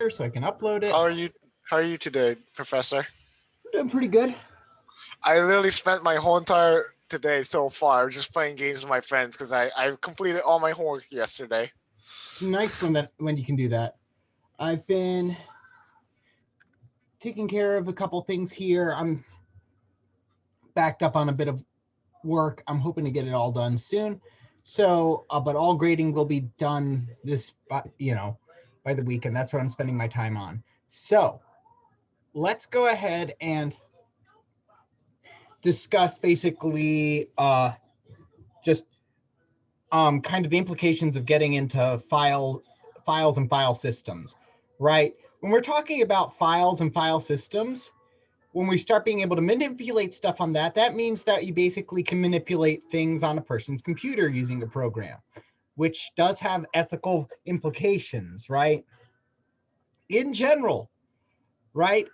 so I can upload it. How are you? How are you today, Professor? I'm doing pretty good. I literally spent my whole entire today so far just playing games with my friends because I completed all my homework yesterday. It's nice when you can do that. I've been taking care of a couple things here. I'm backed up on a bit of work. I'm hoping to get it all done soon. So, but all grading will be done this, by the week, and that's what I'm spending my time on. So, let's go ahead and discuss basically just kind of the implications of getting into files and file systems, right? When we're talking about files and file systems, when we start being able to manipulate stuff on that, that means that you basically can manipulate things on a person's computer using a program, which does have ethical implications, right? In general, right?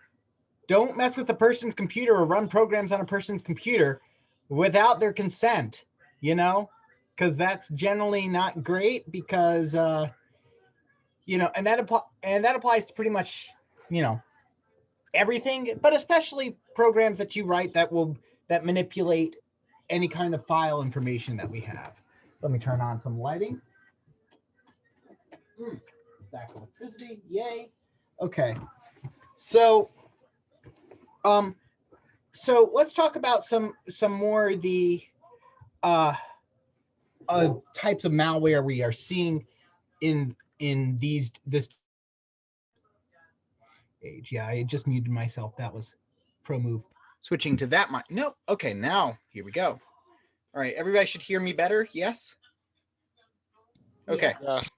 Don't mess with a person's computer or run programs on a person's computer without their consent, because that's generally not great because, and that applies to pretty much, everything, but especially programs that you write that manipulate any kind of file information that we have. Let me turn on some lighting. Stack electricity, yay. Okay, so let's talk about some more of the types of malware we are seeing in this age. Yeah, I just muted myself. That was pro move. Switching to that mic. Nope. Okay, now here we go. All right, everybody should hear me better. Yes. Okay. Yes.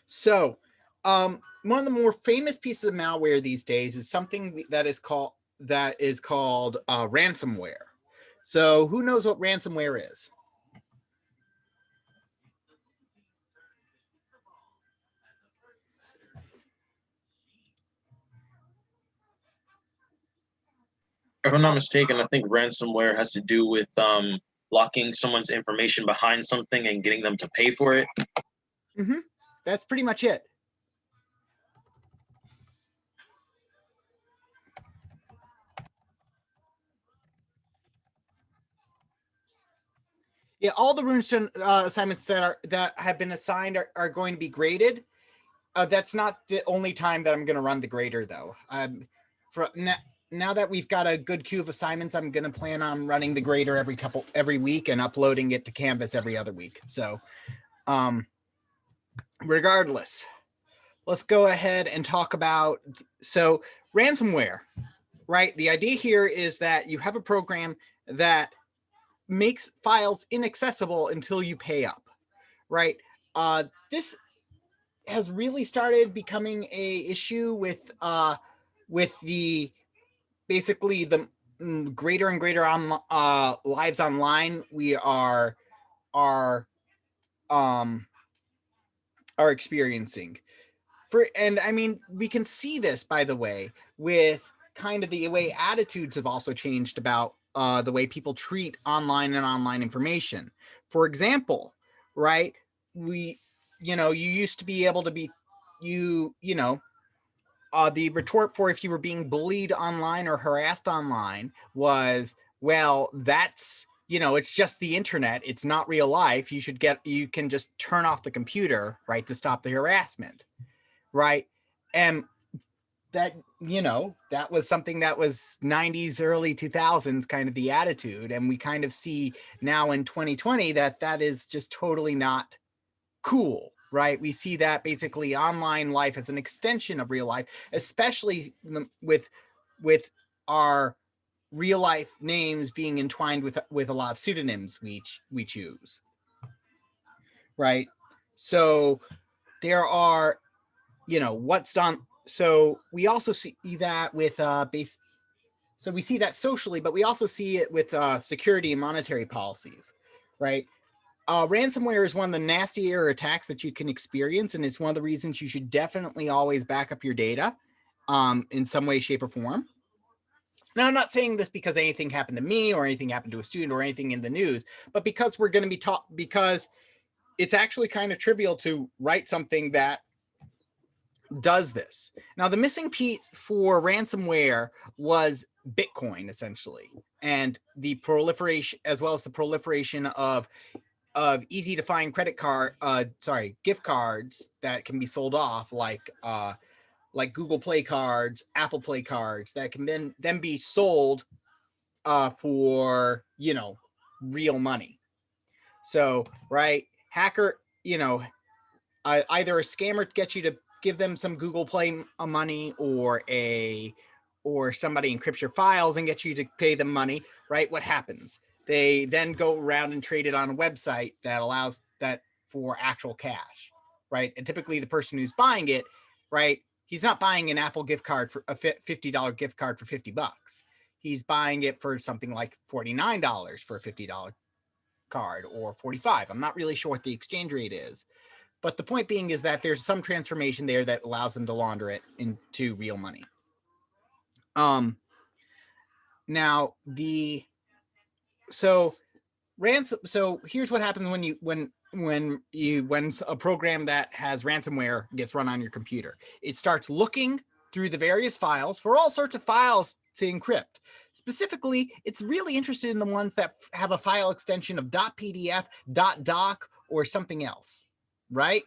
So, one of the more famous pieces of malware these days is something that is called ransomware. So, who knows what ransomware is? If I'm not mistaken, I think ransomware has to do with locking someone's information behind something and getting them to pay for it. Mm-hmm. That's pretty much it. Yeah, all the Runestone assignments that have been assigned are going to be graded. That's not the only time that I'm going to run the grader, though. Now that we've got a good queue of assignments, I'm going to plan on running the grader every week and uploading it to Canvas every other week. So, regardless, let's go ahead and talk about ransomware. Right, the idea here is that you have a program that makes files inaccessible until you pay up, right? This has really started becoming a issue with the basically the greater and greater lives online we are experiencing. And I mean, we can see this, by the way, with kind of the way attitudes have also changed about the way people treat online and online information. For example, right, you used to be able to be, the retort for if you were being bullied online or harassed online was, well, that's, it's just the internet. It's not real life. You can just turn off the computer, right, to stop the harassment, right? And that was something that was 90s, early 2000s kind of the attitude, and we kind of see now in 2020 that is just totally not cool, right? We see that basically online life as an extension of real life, especially with our real life names being entwined with a lot of pseudonyms we choose, right? So there are what's on. So we also see that with so we see that socially, but we also see it with security and monetary policies, right? Ransomware is one of the nastier attacks that you can experience, and it's one of the reasons you should definitely always back up your data in some way, shape, or form. Now, I'm not saying this because anything happened to me or anything happened to a student or anything in the news, but because we're going to be taught, because it's actually kind of trivial to write something that does this. Now, the missing piece for ransomware was Bitcoin, essentially, and the proliferation, as well as the proliferation of easy to find gift cards that can be sold off, like Google Play cards, Apple Play cards that can then be sold for, you know, real money. So, right, hacker, you know, either a scammer gets you to give them some Google Play money, or somebody encrypts your files and gets you to pay them money, right? What happens? They then go around and trade it on a website that allows that for actual cash, right? And typically the person who's buying it, right, he's not buying an Apple gift card for a $50 gift card for $50. He's buying it for something like $49 for a $50 card, or 45. I'm not really sure what the exchange rate is. But the point being is that there's some transformation there that allows them to launder it into real money. Now so here's what happens when a program that has ransomware gets run on your computer. It starts looking through the various files for all sorts of files to encrypt. Specifically, it's really interested in the ones that have a file extension of .pdf, .doc, or something else, right?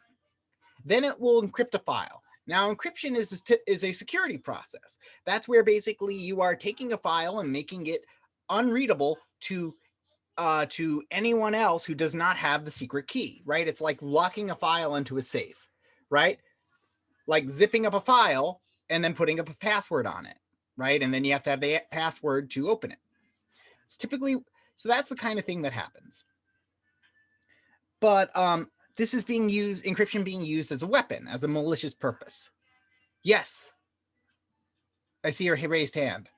Then it will encrypt a file. Now, encryption is a security process. That's where basically you are taking a file and making it unreadable to anyone else who does not have the secret key, right? It's like locking a file into a safe, right? Like zipping up a file and then putting up a password on it, right? And then you have to have the password to open it. It's typically, so that's the kind of thing that happens. But this is encryption being used as a weapon, as a malicious purpose. Yes. I see your raised hand.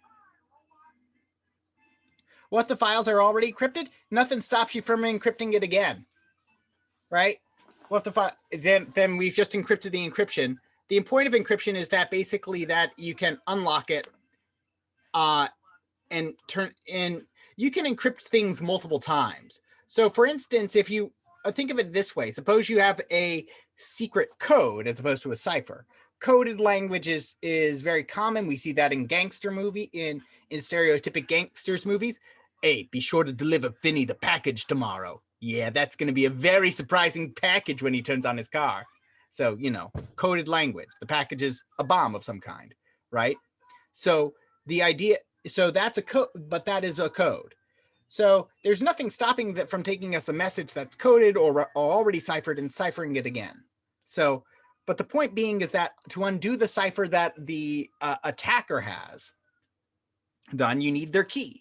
What, the files are already encrypted? Nothing stops you from encrypting it again, right? What the then we've just encrypted the encryption. The point of encryption is that basically that you can unlock it and you can encrypt things multiple times. So for instance, if you think of it this way, suppose you have a secret code as opposed to a cipher. Coded language is very common. We see that in in stereotypic gangsters movies. Hey, be sure to deliver Vinny the package tomorrow. Yeah, that's going to be a very surprising package when he turns on his car. So, you know, coded language. The package is a bomb of some kind, right? So the idea, so that's a code, but that is a code. So there's nothing stopping that from taking us a message that's coded or already ciphered and ciphering it again. So, but the point being is that to undo the cipher that the attacker has done, you need their key.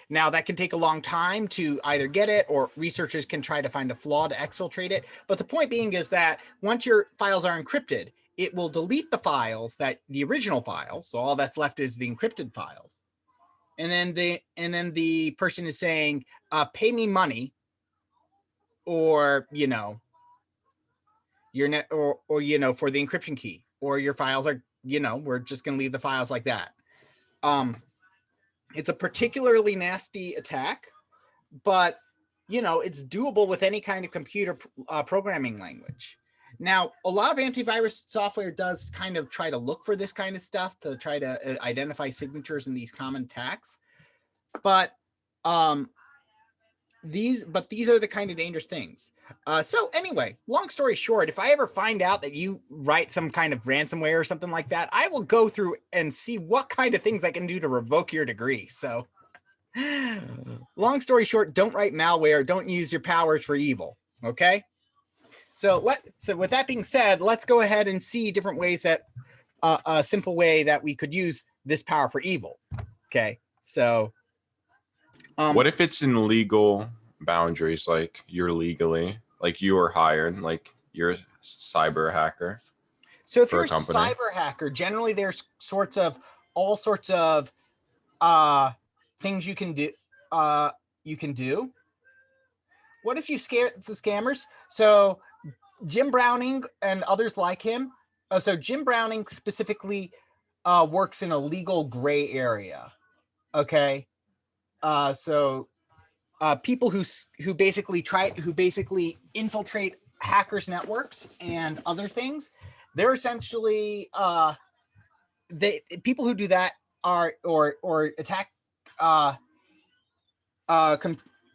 Now that can take a long time to either get it, or researchers can try to find a flaw to exfiltrate it. But the point being is that once your files are encrypted, it will delete the files, the original files. So all that's left is the encrypted files. And then the person is saying, pay me money, or, you know, your net, or, you know, for the encryption key, or your files are, you know, we're just going to leave the files like that. It's a particularly nasty attack, but, you know, it's doable with any kind of computer programming language. Now, a lot of antivirus software does kind of try to look for this kind of stuff to try to identify signatures in these common attacks. But these are the kind of dangerous things. So anyway, long story short, if I ever find out that you write some kind of ransomware or something like that, I will go through and see what kind of things I can do to revoke your degree. So long story short, don't write malware. Don't use your powers for evil. Okay. So with that being said, let's go ahead and see different ways that a simple way that we could use this power for evil. Okay. So what if it's in legal boundaries, like you're legally, like you are hired, like you're a cyber hacker? So if you're a cyber hacker, generally there's all sorts of things you can do. What if you scare the scammers? So Jim Browning and others like him. So Jim Browning specifically works in a legal gray area. Okay. So people who basically infiltrate hackers' networks and other things, they're essentially people who do that are or attack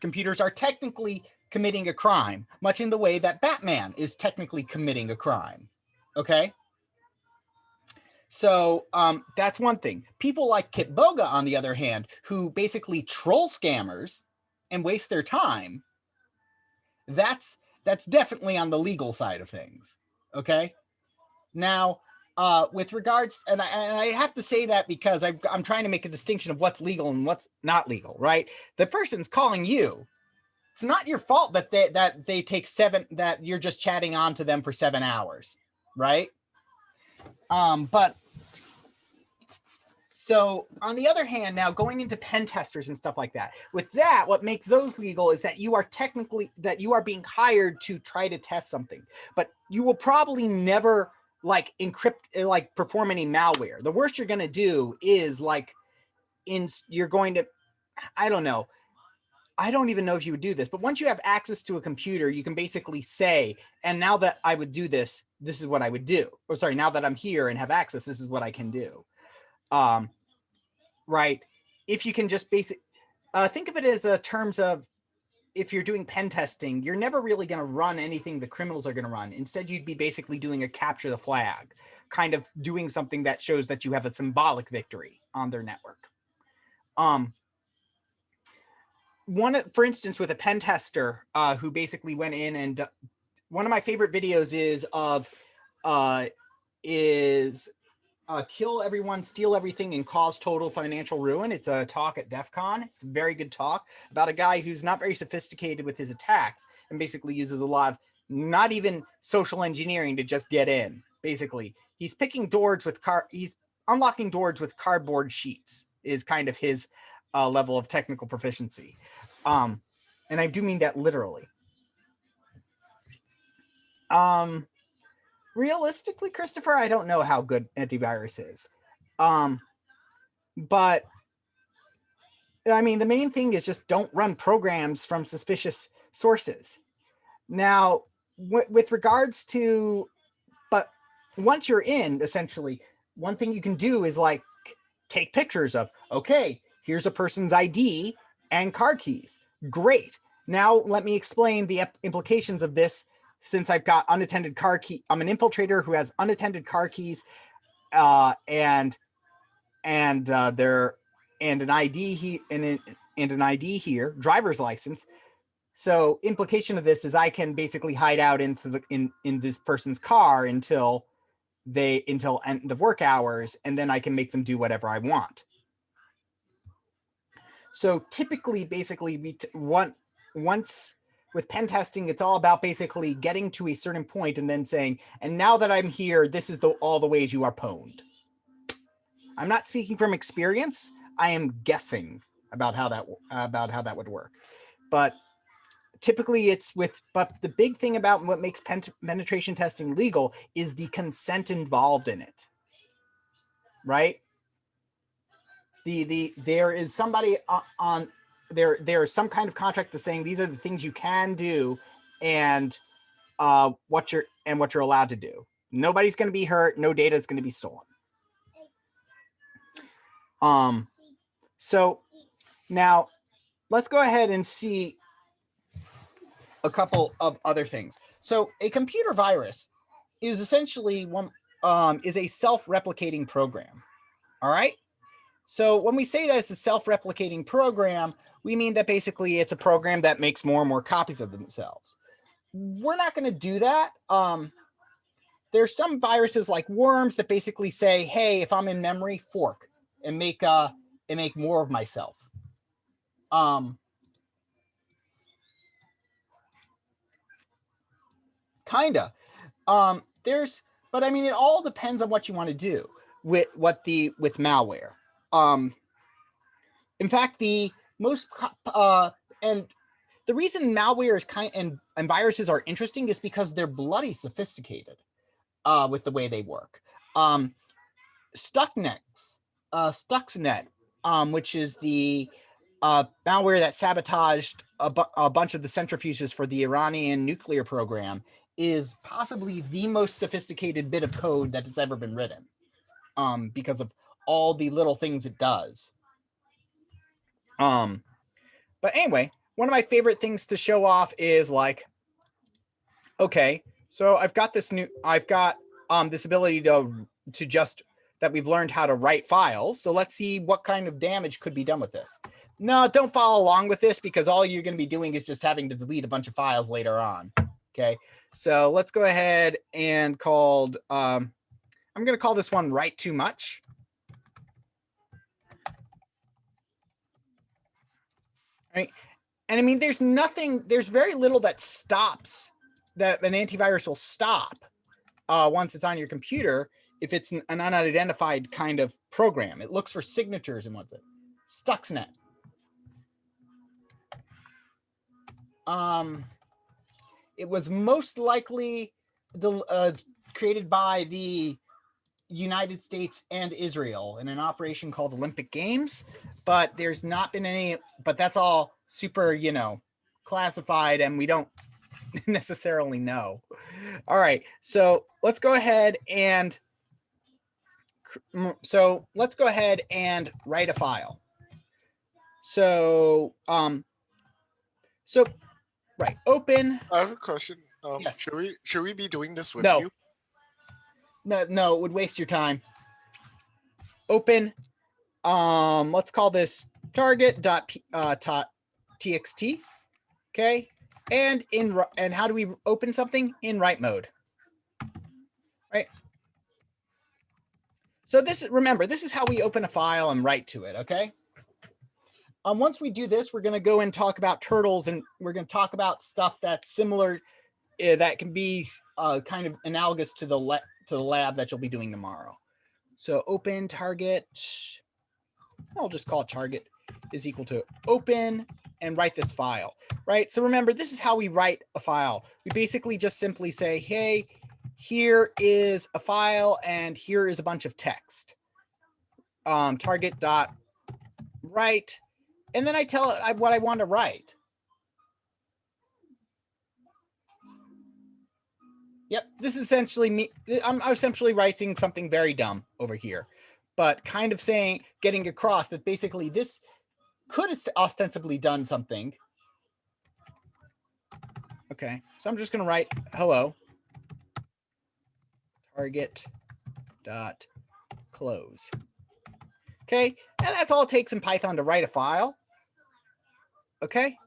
computers are technically committing a crime, much in the way that Batman is technically committing a crime. Okay. So that's one thing. People like Kitboga, on the other hand, who basically troll scammers and waste their time, that's definitely on the legal side of things. Okay. Now, with regards, and I have to say that because I'm trying to make a distinction of what's legal and what's not legal, right? The person's calling you. It's not your fault that they take that you're just chatting on to them for 7 hours, right? But so on the other hand, now going into pen testers and stuff like that, with that, what makes those legal is that you are being hired to try to test something, but you will probably never like encrypt, like perform any malware. The worst you're going to do is like you're going to, I don't know. I don't even know if you would do this, but once you have access to a computer, you can basically say, and now that I would do this, this is what I would do. Or sorry, now that I'm here and have access, this is what I can do. Right. If you can just think of it as a terms of, if you're doing pen testing, you're never really going to run anything the criminals are going to run. Instead, you'd be basically doing a capture the flag, kind of doing something that shows that you have a symbolic victory on their network. For instance, with a pen tester who basically went in and one of my favorite videos is kill everyone, steal everything, and cause total financial ruin. It's a talk at DEF CON. It's a very good talk about a guy who's not very sophisticated with his attacks and basically uses a lot of not even social engineering to just get in. Basically, he's picking doors with he's unlocking doors with cardboard sheets is kind of his level of technical proficiency. And I do mean that literally. Realistically, Christopher, I don't know how good antivirus is. But I mean, the main thing is just don't run programs from suspicious sources. Now, with regards to, but once you're in, essentially, one thing you can do is like take pictures of, okay, here's a person's ID and car keys. Great. Now let me explain the implications of this. Since I've got unattended car key, I'm an infiltrator who has unattended car keys, and an ID and an ID here, driver's license. So implication of this is I can basically hide out into in this person's car until end of work hours, and then I can make them do whatever I want. So typically, basically, once with pen testing, it's all about basically getting to a certain point and then saying, and now that I'm here, this is all the ways you are pwned. I'm not speaking from experience. I am guessing about how that would work. But typically but the big thing about what makes penetration testing legal is the consent involved in it. Right? There is somebody on there is some kind of contract that's saying these are the things you can do and what you're allowed to do. Nobody's going to be hurt. No data is going to be stolen. So now let's go ahead and see a couple of other things. So a computer virus is essentially is a self-replicating program. All right. So when we say that it's a self-replicating program, we mean that basically it's a program that makes more and more copies of themselves. We're not going to do that. There's some viruses like worms that basically say, hey, if I'm in memory, fork and make more of myself. Kinda. But I mean, it all depends on what you want to do with malware. In fact, the most and the reason malware is and viruses are interesting is because they're bloody sophisticated with the way they work. Stuxnet, which is the malware that sabotaged a bunch of the centrifuges for the Iranian nuclear program is possibly the most sophisticated bit of code that has ever been written, because of all the little things it does. But anyway, one of my favorite things to show off is like, okay, so I've got this ability to just that we've learned how to write files. So let's see what kind of damage could be done with this. No, don't follow along with this, because all you're going to be doing is just having to delete a bunch of files later on. Okay, so let's go ahead and I'm going to call this one write too much. Right. And I mean, there's very little that stops that an antivirus will stop once it's on your computer. If it's an unidentified kind of program, it looks for signatures and what's it? Stuxnet. It was most likely created by the United States and Israel in an operation called Olympic Games, but there's not been any, but that's all super, classified, and we don't necessarily know. All right, so let's go ahead and write a file. So right, open. I have a question. Yes. Should we be doing this with No. you? No, it would waste your time. Open. Let's call this target.txt. Okay. And how do we open something? In write mode. Right. So remember, this is how we open a file and write to it. Okay. Once we do this, we're going to go and talk about turtles, and we're going to talk about stuff that's similar, that can be kind of analogous to the lab that you'll be doing tomorrow. So open target, I'll just call it target is equal to open and write this file, right? So remember, this is how we write a file. We basically just simply say, hey, here is a file and here is a bunch of text. Target dot write, and then I tell it what I want to write. Yep, this is essentially me. I'm essentially writing something very dumb over here, but kind of getting across that basically this could have ostensibly done something. Okay, so I'm just going to write hello. Target dot close. Okay, and that's all it takes in Python to write a file. Okay,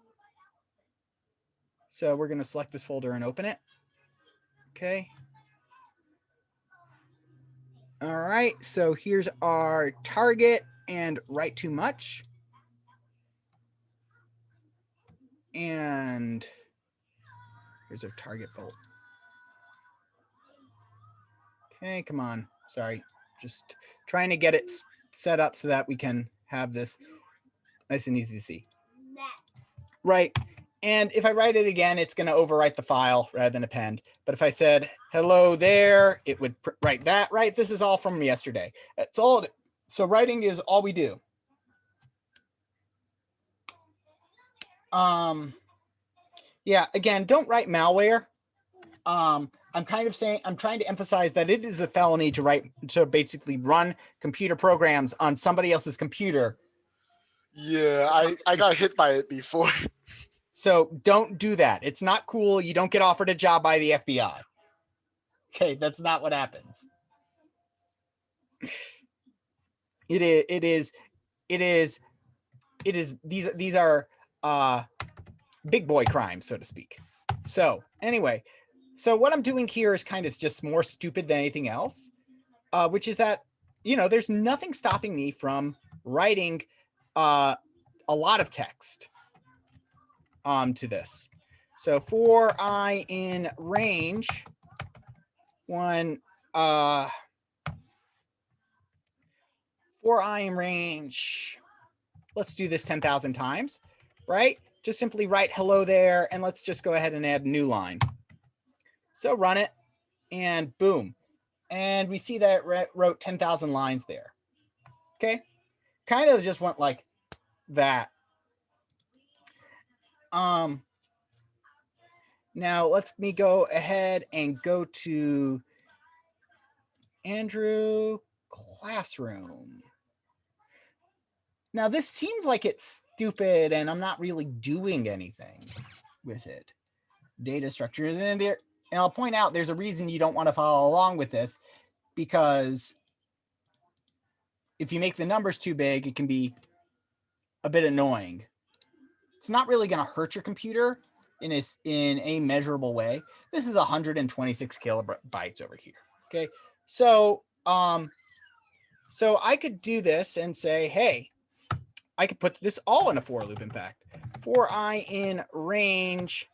so we're going to select this folder and open it. Okay. All right, so here's our target and write too much. And here's our target folder. Okay, come on. Sorry, just trying to get it set up so that we can have this nice and easy to see. Right. And if I write it again, it's going to overwrite the file rather than append. But if I said hello there, it would write that, right? This is all from yesterday. That's all. So writing is all we do. Yeah, again, don't write malware. I'm trying to emphasize that it is a felony to basically run computer programs on somebody else's computer. Yeah, I got hit by it before. So don't do that. It's not cool. You don't get offered a job by the FBI. Okay, that's not what happens. These are big boy crimes, so to speak. So anyway, so what I'm doing here is kind of just more stupid than anything else, which is that, there's nothing stopping me from writing a lot of text to this. So for I in range, for I in range, let's do this 10,000 times, right? Just simply write hello there, and let's just go ahead and add a new line. So run it, and boom. And we see that it wrote 10,000 lines there. Okay? Kind of just went like that. Now let me go ahead and go to Andrew Classroom. Now this seems like it's stupid and I'm not really doing anything with it. Data structures in there. And I'll point out there's a reason you don't want to follow along with this, because if you make the numbers too big, it can be a bit annoying. It's not really going to hurt your computer in a measurable way. This is 126 kilobytes over here. Okay, so I could do this and say, hey, I could put this all in a for loop. In fact, for I in range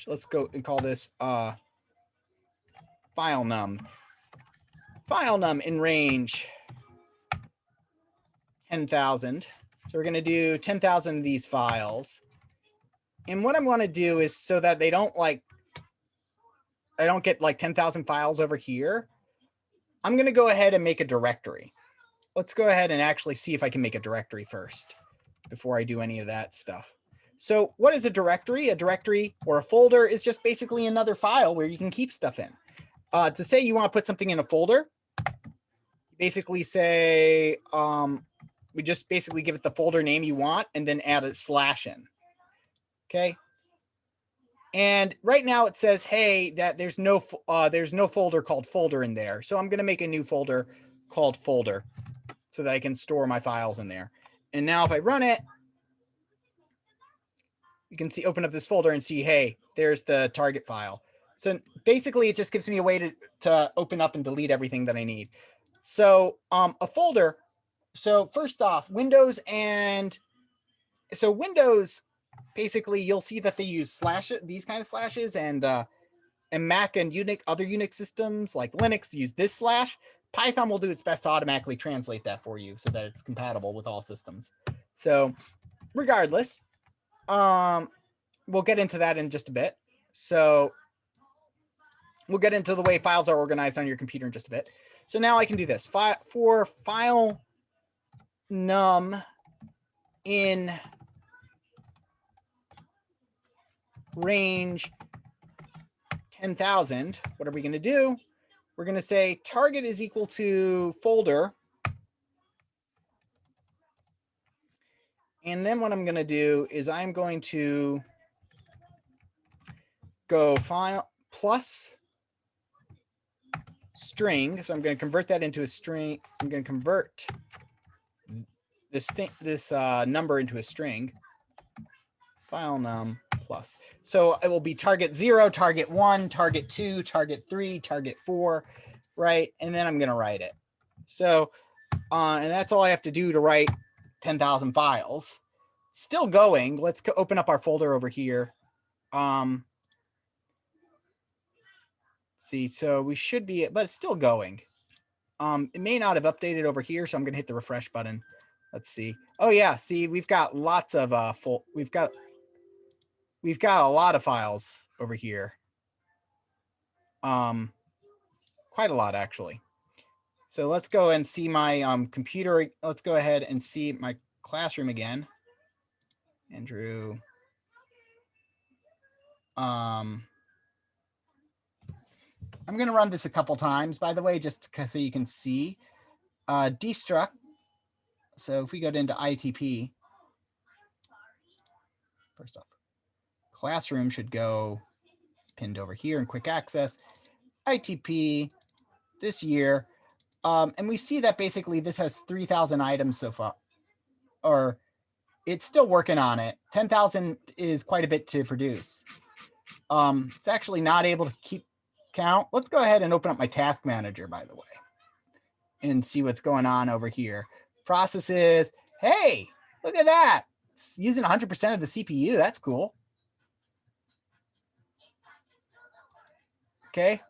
let's go and call this file num in range 10,000. So we're going to do 10,000 of these files. And what I'm going to do is, so that I don't get like 10,000 files over here, I'm going to go ahead and make a directory. Let's go ahead and actually see if I can make a directory first before I do any of that stuff. So what is a directory? A directory or a folder is just basically another file where you can keep stuff in. To say you want to put something in a folder, basically say, we just basically give it the folder name you want and then add a slash in. Okay. And right now it says, hey, that there's no folder called folder in there. So I'm going to make a new folder called folder so that I can store my files in there. And now if I run it, you can see, open up this folder and see, hey, there's the target file. So basically it just gives me a way to open up and delete everything that I need. So a folder. So first off, Windows, basically you'll see that they use these kind of slashes, and Mac and other Unix systems like Linux use this slash. Python will do its best to automatically translate that for you so that it's compatible with all systems. So regardless, we'll get into that in just a bit. So we'll get into the way files are organized on your computer in just a bit. So now I can do this. For file num in range 10,000, what are we going to do? We're going to say target is equal to folder. And then what I'm going to do is I'm going to go file plus string. So I'm going to convert that into a string. I'm going to convert this number into a string. File num plus. So it will be target 0, target 1, target 2, target 3, target 4, right? And then I'm going to write it. So, and that's all I have to do to write 10,000 files. Still going. Let's open up our folder over here. See, so we should be, but it's still going. It may not have updated over here, so I'm going to hit the refresh button. Let's see. Oh yeah, see, we've got lots of we've got a lot of files over here. Quite a lot actually. So let's go and see my computer. Let's go ahead and see my classroom again. Andrew. I'm going to run this a couple times, by the way, just so you can see. Destruct. So if we go into ITP, first off, classroom should go pinned over here in quick access. ITP this year. And we see that basically this has 3,000 items so far, or it's still working on it. 10,000 is quite a bit to produce. It's actually not able to keep count. Let's go ahead and open up my task manager, by the way, and see what's going on over here. Processes. Hey, look at that. It's using 100% of the CPU. That's cool. Okay.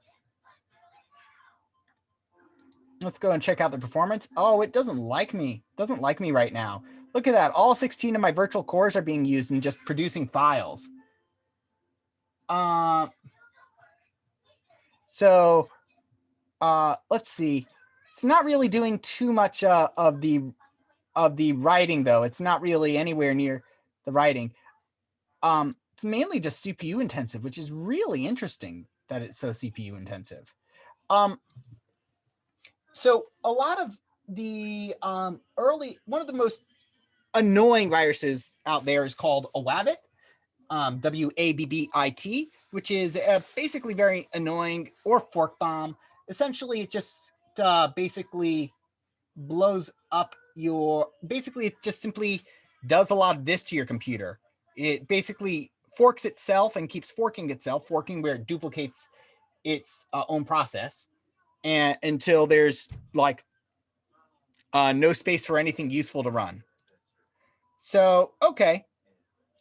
Let's go and check out the performance. Oh, it doesn't like me. It doesn't like me right now. Look at that. All 16 of my virtual cores are being used in just producing files. So let's see. It's not really doing too much of the of the writing, though. It's not really anywhere near the writing. It's mainly just CPU intensive, which is really interesting that it's so CPU intensive. So a lot of the one of the most annoying viruses out there is called a Wabbit, WABBIT, which is basically very annoying, or fork bomb. Essentially, it just basically blows up it just simply does a lot of this to your computer. It basically forks itself and keeps forking itself, forking where it duplicates its own process, and until there's like no space for anything useful to run. So, okay.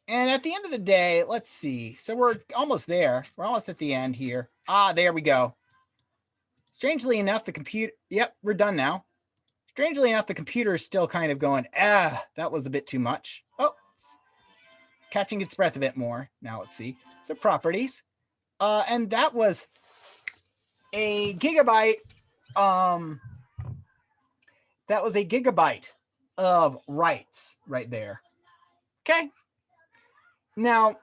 And at the end of the day, let's see. So we're almost there. We're almost at the end here. There we go. Strangely enough, the computer, yep, we're done now. Strangely enough, the computer is still kind of going, that was a bit too much. Oh, it's catching its breath a bit more. Now let's see. So properties. And that was a gigabyte. That was a gigabyte of writes right there. Okay. Now,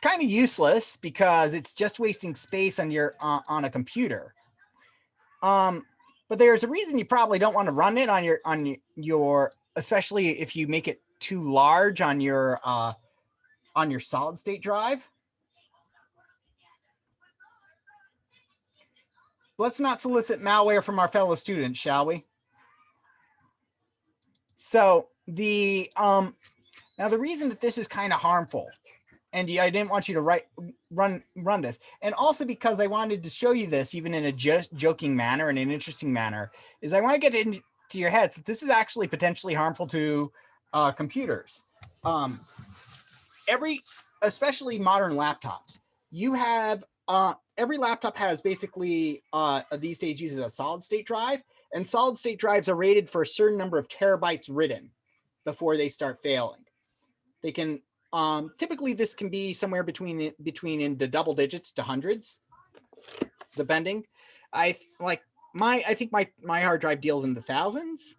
kind of useless because it's just wasting space on your on a computer. But there's a reason you probably don't want to run it on your especially if you make it too large on your solid state drive. Let's not solicit malware from our fellow students, shall we? So the now the reason that this is kind of harmful, and I didn't want you to run this, and also because I wanted to show you this even in a just joking manner and an interesting manner, is I want to get into your heads that this is actually potentially harmful to computers. Especially modern laptops, you have every laptop has basically these days uses a solid state drive, and solid state drives are rated for a certain number of terabytes written before they start failing. They can typically this can be somewhere between in the double digits to hundreds, depending. I think my hard drive deals in the thousands,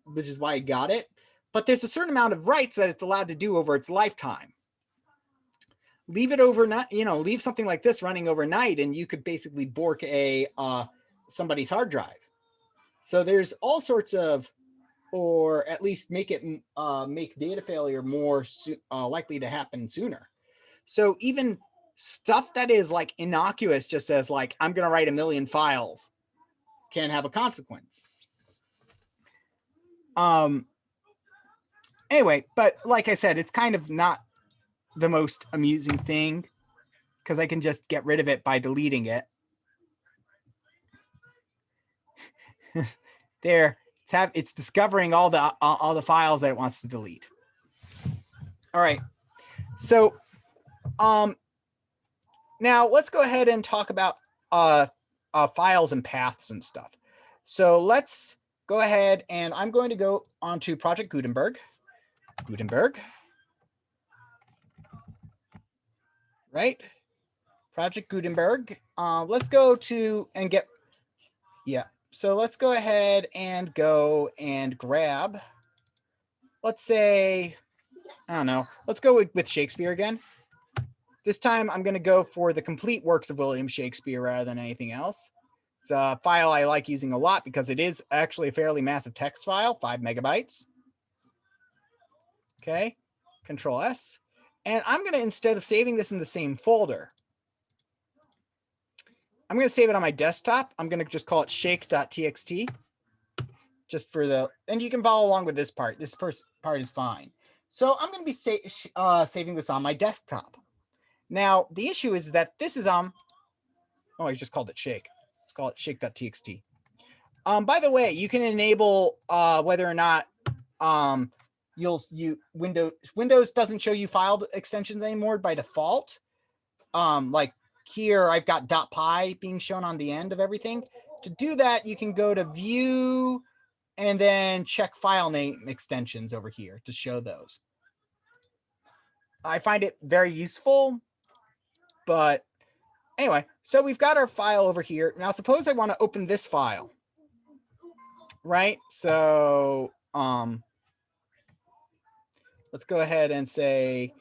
which is why I got it. But there's a certain amount of writes that it's allowed to do over its lifetime. Leave it overnight, leave something like this running overnight, and you could basically bork somebody's hard drive. So there's all sorts of, or at least make data failure more likely to happen sooner. So even stuff that is like innocuous, just as like, I'm going to write 1 million files, can have a consequence. Anyway, but like I said, it's kind of not the most amusing thing because I can just get rid of it by deleting it. There, it's discovering all the files that it wants to delete. All right, so now let's go ahead and talk about files and paths and stuff. So let's go ahead, and I'm going to go on to Project Gutenberg. Right, Project Gutenberg. Let's go to and get, yeah. So let's go ahead and go and grab, let's say, I don't know, let's go with Shakespeare again. This time I'm going to go for the complete works of William Shakespeare rather than anything else. It's a file I like using a lot because it is actually a fairly massive text file, 5 megabytes. Okay, Control S. And I'm going to, instead of saving this in the same folder, I'm going to save it on my desktop. I'm going to just call it shake.txt. Just for the, and you can follow along with this part. This part is fine. So I'm going to be saving this on my desktop. Now, the issue is that this is oh, I just called it shake. Let's call it shake.txt. By the way, you can enable whether or not Windows doesn't show you file extensions anymore by default. Like here, I've got .py being shown on the end of everything. To do that, you can go to View and then check file name extensions over here to show those. I find it very useful, but anyway, so we've got our file over here. Now, suppose I want to open this file, right? So let's go ahead and say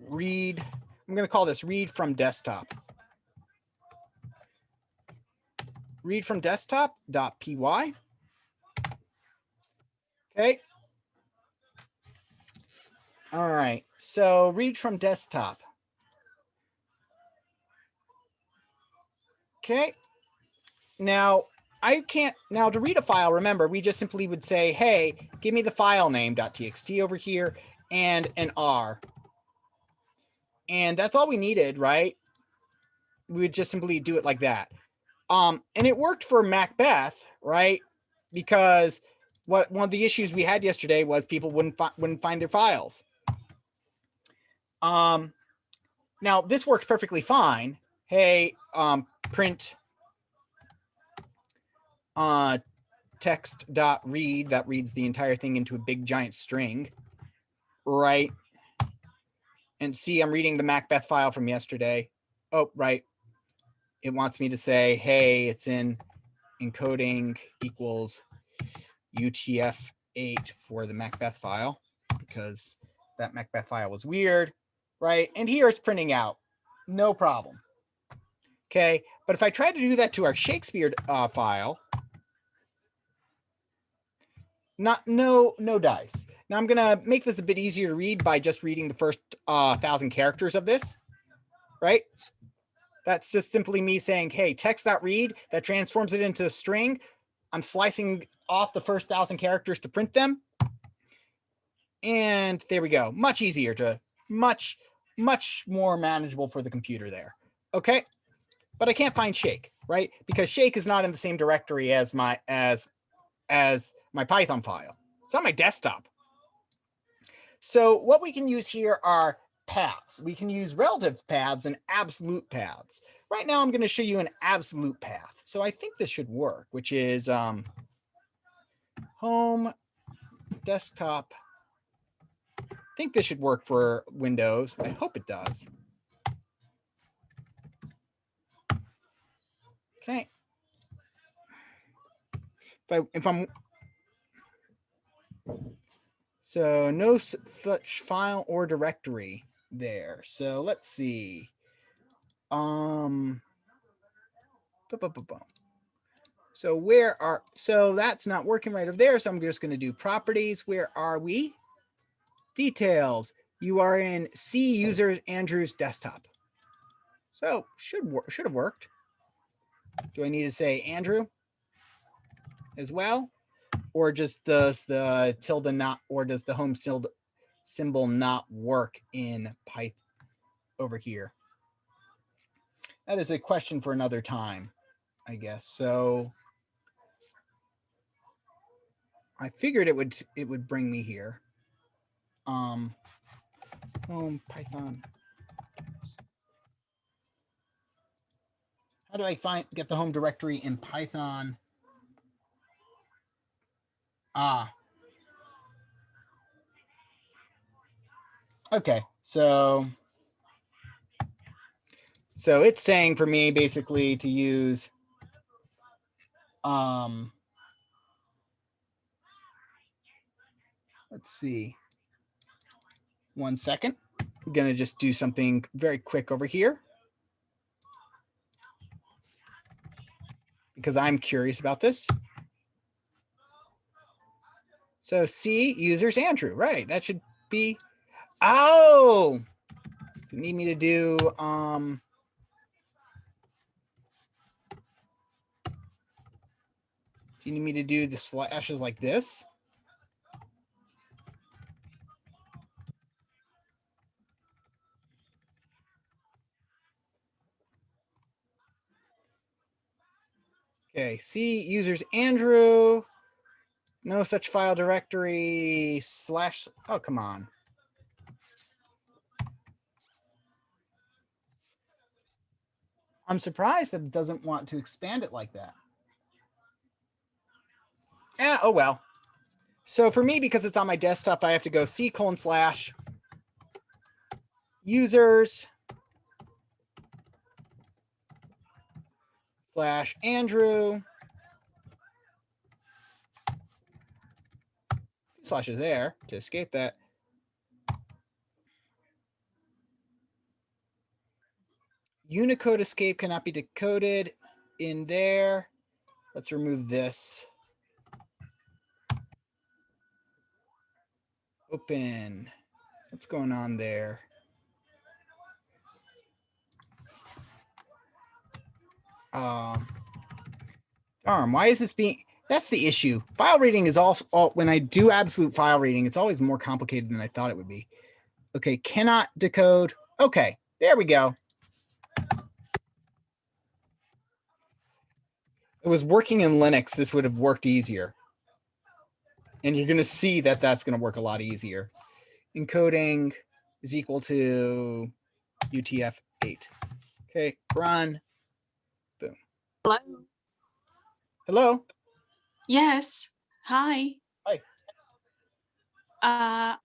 read. I'm going to call this read from desktop. Read from desktop.py. Okay. All right. So read from desktop. Okay. Now now to read a file, remember, we just simply would say, hey, give me the file name .txt over here and an R. And that's all we needed, right? We would just simply do it like that. And it worked for Macbeth, right? Because one of the issues we had yesterday was people wouldn't find their files. Now this works perfectly fine. Hey, print text.read, that reads the entire thing into a big giant string, right? And see, I'm reading the Macbeth file from yesterday. Oh, right. It wants me to say, hey, it's in encoding equals UTF-8 for the Macbeth file, because that Macbeth file was weird, right? And here it's printing out, no problem. Okay, but if I try to do that to our Shakespeare file, no dice. Now I'm gonna make this a bit easier to read by just reading the first 1,000 characters of this, right? That's just simply me saying, hey, text.read, that transforms it into a string. I'm slicing off the first 1,000 characters to print them. And there we go. Much easier to, much more manageable for the computer there. Okay. But I can't find Shake, right? Because Shake is not in the same directory as my Python file. It's on my desktop. So what we can use here are paths. We can use relative paths and absolute paths. Right now, I'm going to show you an absolute path. So I think this should work, which is home, desktop. I think this should work for Windows. I hope it does. Okay. If I'm so no such file or directory there. So let's see. So that's not working right over there. So I'm just going to do properties. Where are we? Details. You are in C user Andrew's desktop. So should have worked. Do I need to say Andrew as well? Or just does the tilde not, or does the home symbol not work in Python over here? That is a question for another time, I guess. So I figured it would bring me here. Home Python. How do I get the home directory in Python? Okay, so it's saying for me basically to use let's see. 1 second. I'm going to just do something very quick over here because I'm curious about this. So C users Andrew, right? That should be, oh, does it need me to do, do you need me to do the slashes like this? Okay, C users Andrew, no such file directory slash, oh, come on. I'm surprised that it doesn't want to expand it like that. Yeah, oh well. So for me, because it's on my desktop, I have to go C:/ users /Andrew. slashes there to escape that. Unicode escape cannot be decoded in there. Let's remove this. Open. What's going on there? Darn, why is this being, that's the issue. File reading is also, when I do absolute file reading, it's always more complicated than I thought it would be. Okay, cannot decode. Okay, there we go. It was working in Linux. This would have worked easier. And you're going to see that that's going to work a lot easier. Encoding is equal to UTF-8. Okay, run. Boom. Hello. Hello? Yes. Hi. Hi.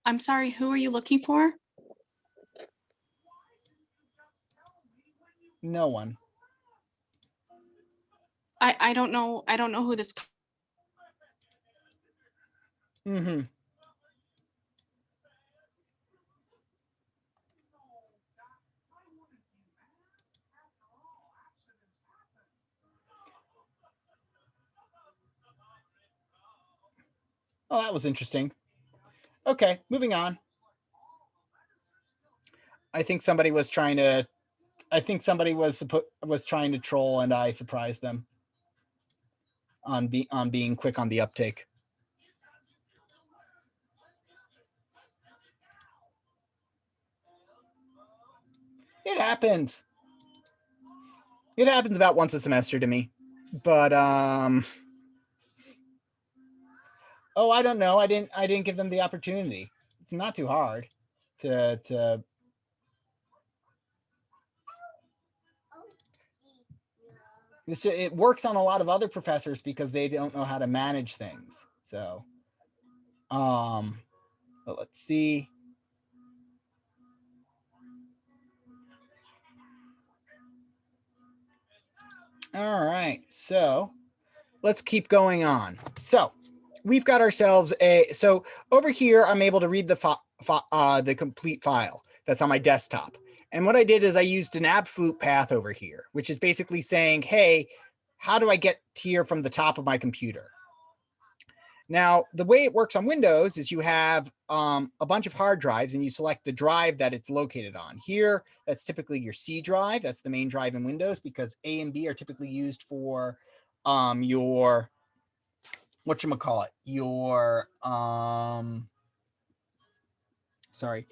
I'm sorry, who are you looking for? No one. I don't know. I don't know who this. Mm-hmm. Oh, that was interesting. Okay, moving on. I think somebody was trying to trying to troll, and I surprised them on being quick on the uptake. It happens. It happens about once a semester to me. But oh, I don't know. I didn't give them the opportunity. It's not too hard to it works on a lot of other professors because they don't know how to manage things. So but let's see. All right, so let's keep going on. So we've got ourselves so over here, I'm able to read the complete file that's on my desktop. And what I did is I used an absolute path over here, which is basically saying, hey, how do I get here from the top of my computer? Now, the way it works on Windows is you have a bunch of hard drives and you select the drive that it's located on. Here, that's typically your C drive. That's the main drive in Windows because A and B are typically used for your, whatchamacallit, your, sorry.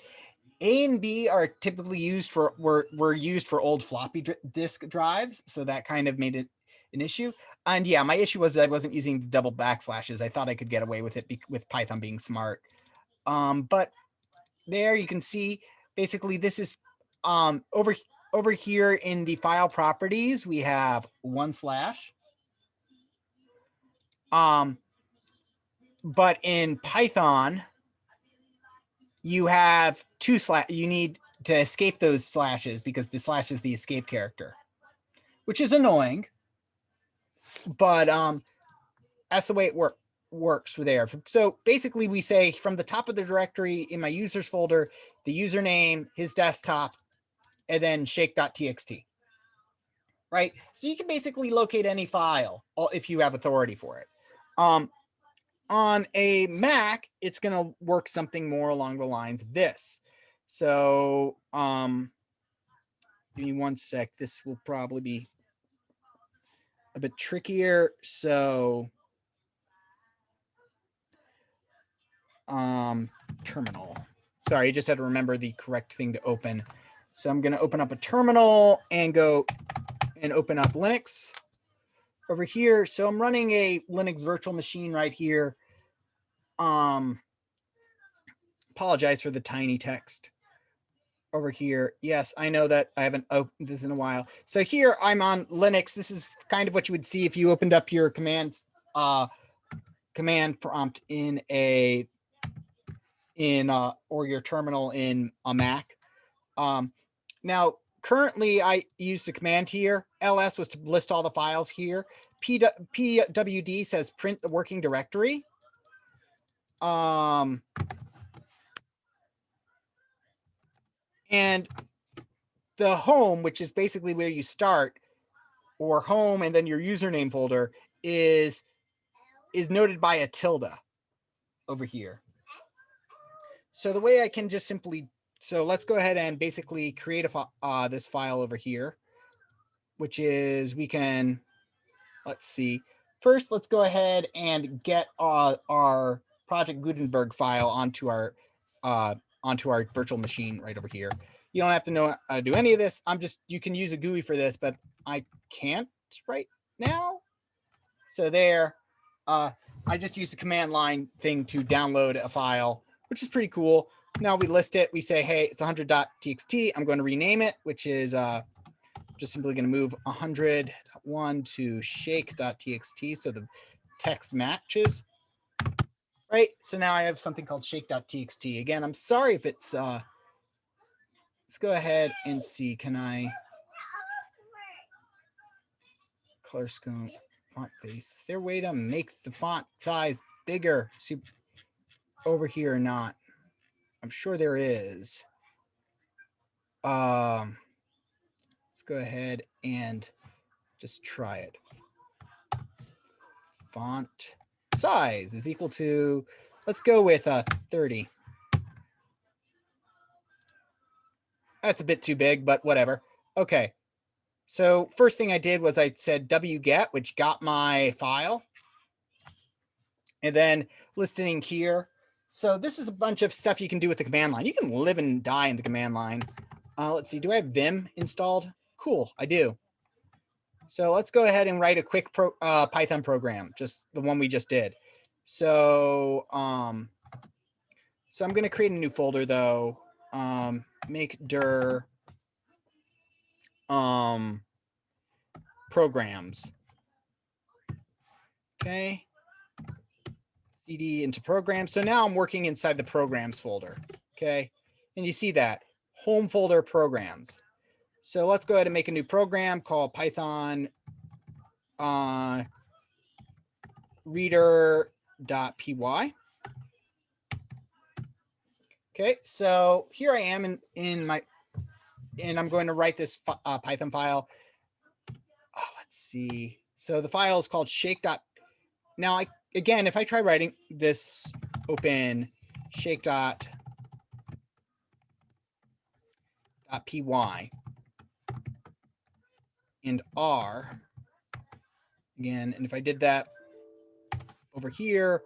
A and B are typically used for, were used for old floppy disk drives. So that kind of made it an issue. And yeah, my issue was that I wasn't using double backslashes. I thought I could get away with it with Python being smart. But there you can see, basically this is over here in the file properties, we have 1/. But in Python, you have 2/. You need to escape those slashes because the slash is the escape character, which is annoying. But that's the way it works there. So basically we say from the top of the directory in my users folder, the username, his desktop, and then shake.txt. Right? So you can basically locate any file if you have authority for it. On a Mac, it's going to work something more along the lines of this. So give me one sec. This will probably be a bit trickier. So terminal. Sorry, I just had to remember the correct thing to open. So I'm going to open up a terminal and go and open up Linux over here. So I'm running a Linux virtual machine right here. Apologize for the tiny text over here. Yes, I know that I haven't opened this in a while. So here I'm on Linux. This is kind of what you would see if you opened up your command prompt in or your terminal in a Mac. Now, currently I used a command here. ls was to list all the files here. pwd says print the working directory. And the home, which is basically where you start, or home and then your username folder, is noted by a tilde over here. So the way I can just simply, so let's go ahead and basically create a this file over here, which is, we can, let's see. First, let's go ahead and get our Project Gutenberg file onto our virtual machine right over here. You don't have to know how to do any of this. You can use a GUI for this, but I can't right now. So there, I just used the command line thing to download a file, which is pretty cool. Now we list it. We say, hey, it's 100.txt. I'm going to rename it, which is just simply going to move 100.1 to shake.txt. So the text matches. Right. So now I have something called shake.txt. Again, I'm sorry if it's, let's go ahead and see. Can I color scope, font face? Is there a way to make the font size bigger? See over here or not? I'm sure there is. Let's go ahead and just try it. Font size is equal to, let's go with 30. That's a bit too big, but whatever. Okay. So first thing I did was I said wget, which got my file. And then listing here. So this is a bunch of stuff you can do with the command line. You can live and die in the command line. Let's see, do I have Vim installed? Cool, I do. So let's go ahead and write a quick Python program, just the one we just did. So, so I'm going to create a new folder though. Make dir programs. Okay. CD into programs. So now I'm working inside the programs folder. Okay. And you see that home folder programs. So let's go ahead and make a new program called Python reader.py. Okay, so here I am in my, and I'm going to write this Python file. Oh, let's see. So the file is called shake. Now, again, if I try writing this, open shake.py and R again, and if I did that over here,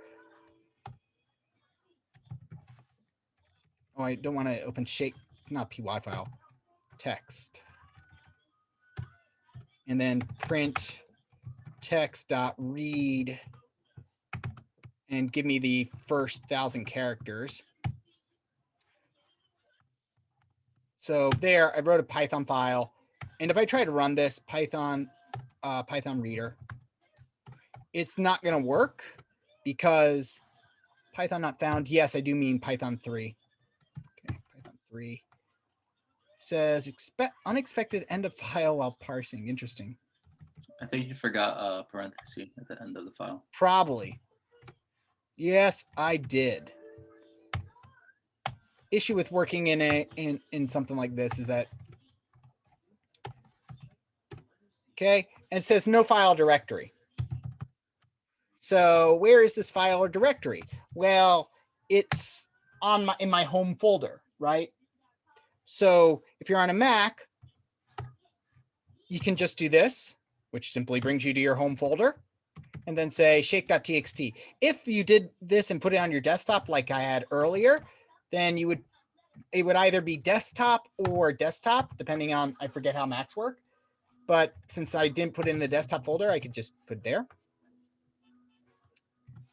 oh, I don't want to open shake. It's not a py file. Text. And then print text.read and give me the first 1,000 characters. So there, I wrote a Python file. And if I try to run this Python reader, it's not going to work because Python not found. Yes, I do mean Python 3. Okay, Python 3 says expect unexpected end of file while parsing. Interesting. I think you forgot a parenthesis at the end of the file. Probably. Yes, I did. Issue with working in something like this is that, okay, and it says no file directory. So where is this file or directory? Well, it's in my home folder, right? So if you're on a Mac, you can just do this, which simply brings you to your home folder, and then say shake.txt. If you did this and put it on your desktop like I had earlier, then it would either be desktop or desktop, depending on, I forget how Macs work. But since I didn't put it in the desktop folder, I could just put it there.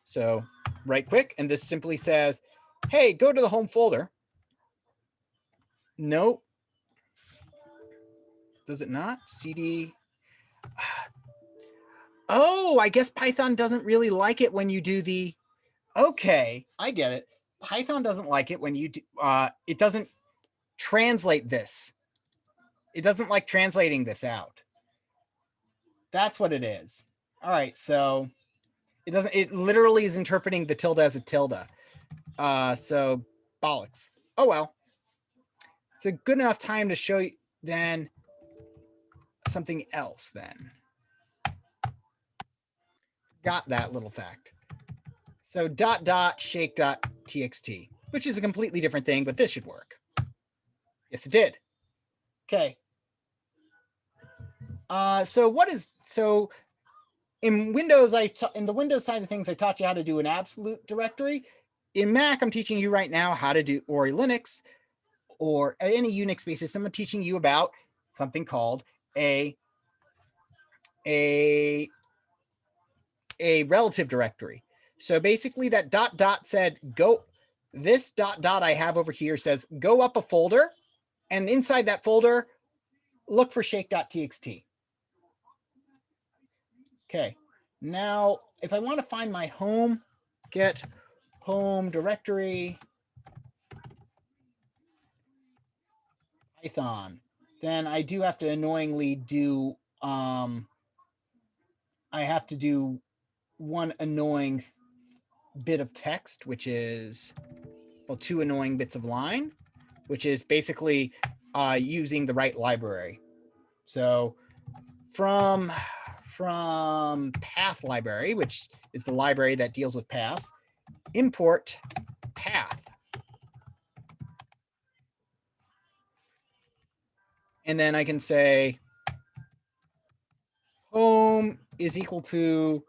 So right quick, and this simply says, hey, go to the home folder. No. Does it not? CD. Oh, I guess Python doesn't really like it when you do the, okay, I get it. Python doesn't like it when you do, it doesn't translate this. It doesn't like translating this out. That's what it is. All right, so it literally is interpreting the tilde as a tilde. So bollocks. Oh well. It's a good enough time to show you then something else then. Got that little fact. So .shake.txt, which is a completely different thing, but this should work. Yes, it did. Okay. So in Windows, in the Windows side of things, I taught you how to do an absolute directory. In Mac, I'm teaching you right now how to do, or Linux, or any Unix-based system, I'm teaching you about something called a relative directory. So basically that ... said go, this ... I have over here says go up a folder, and inside that folder, look for shake.txt. Okay, now if I want to find my home, get home directory, Python, then I do have to annoyingly do, I have to do one annoying bit of text, which is, well, 2 annoying bits of line, which is basically using the right library. So from path library, which is the library that deals with paths, import path. And then I can say home is equal to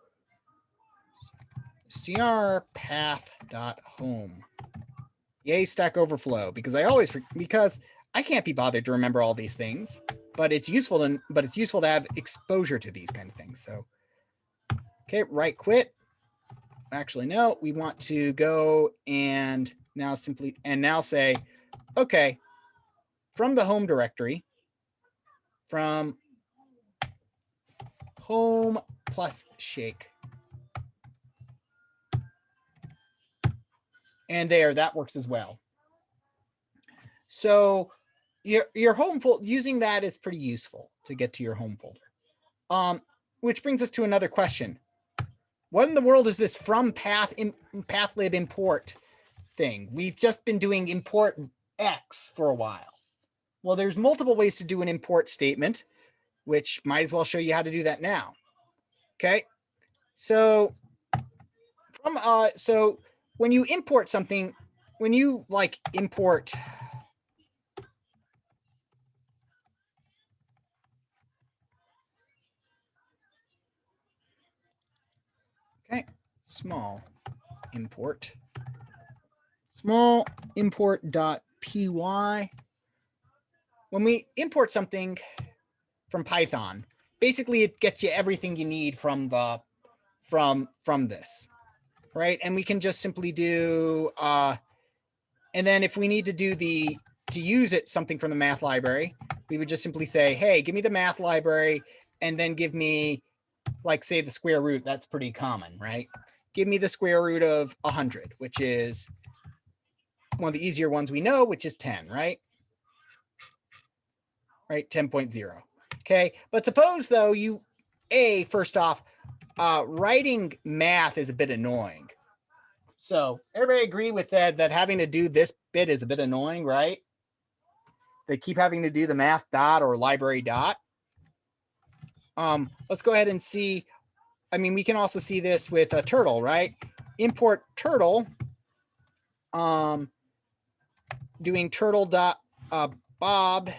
str path.home. Yay, Stack Overflow, because I can't be bothered to remember all these things, but it's useful to have exposure to these kind of things. So, okay, right quit. Actually, no, we want to go and now say, okay, from the home directory, from home plus shake. And there, that works as well. So your home folder, using that is pretty useful to get to your home folder. Which brings us to another question. What in the world is this from pathlib import thing? We've just been doing import X for a while. Well, there's multiple ways to do an import statement, which might as well show you how to do that now. Okay. So so when you import something, when you like import, okay, small import .py. When we import something from Python, basically it gets you everything you need from this, right? And we can just simply do, and then if we need to use something from the math library, we would just simply say, hey, give me the math library, and then give me, like, say, the square root. That's pretty common, right? Give me the square root of 100, which is one of the easier ones we know, which is 10, right? Right, 10.0. Okay, but suppose though first off, writing math is a bit annoying. So everybody agree with that having to do this bit is a bit annoying, right? They keep having to do the math dot or library dot. Let's go ahead and see. I mean, we can also see this with a turtle, right? Import turtle. Doing turtle dot Bob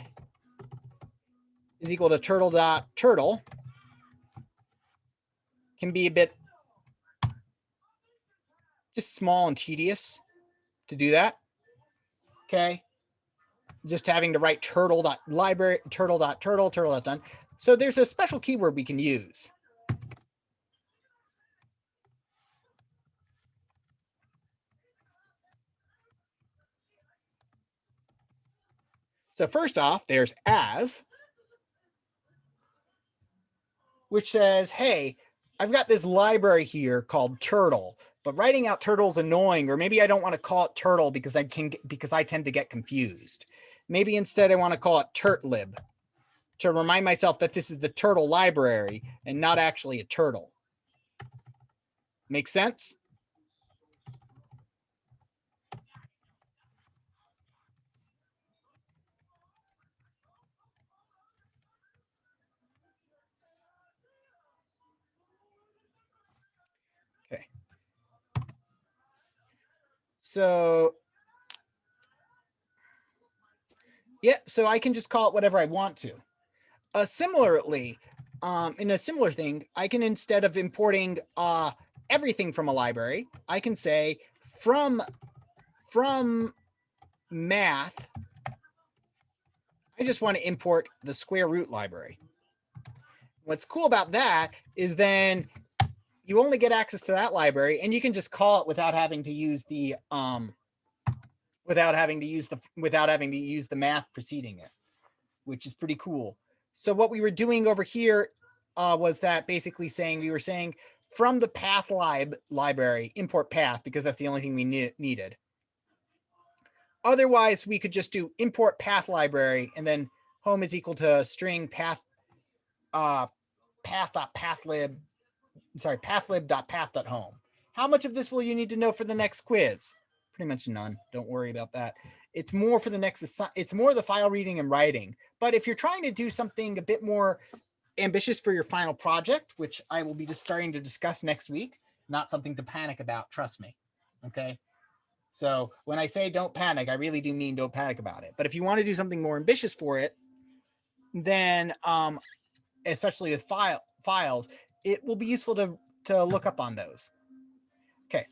is equal to turtle dot turtle can be a bit just small and tedious to do that. Okay. Just having to write turtle dot library, turtle dot turtle, turtle dot done. So there's a special keyword we can use. So first off, there's as, which says, hey, I've got this library here called turtle, but writing out turtle is annoying, or maybe I don't want to call it turtle because I tend to get confused. Maybe instead I want to call it turtlib to remind myself that this is the turtle library and not actually a turtle. Make sense? So yeah, so I can just call it whatever I want to. Similarly, in a similar thing, I can, instead of importing everything from a library, I can say from math, I just want to import the square root library. What's cool about that is then you only get access to that library, and you can just call it without having to use the math preceding it, which is pretty cool. So what we were doing over here was that basically saying, we were saying from the path library, import path, because that's the only thing we needed. Otherwise, we could just do import path library, and then home is equal to string pathlib.path.home. How much of this will you need to know for the next quiz? Pretty much none. Don't worry about that. It's more for the next, it's more the file reading and writing. But if you're trying to do something a bit more ambitious for your final project, which I will be just starting to discuss next week, not something to panic about, trust me. Okay. So when I say don't panic, I really do mean don't panic about it. But if you want to do something more ambitious for it, then especially with files, it will be useful to look up on those. Okay.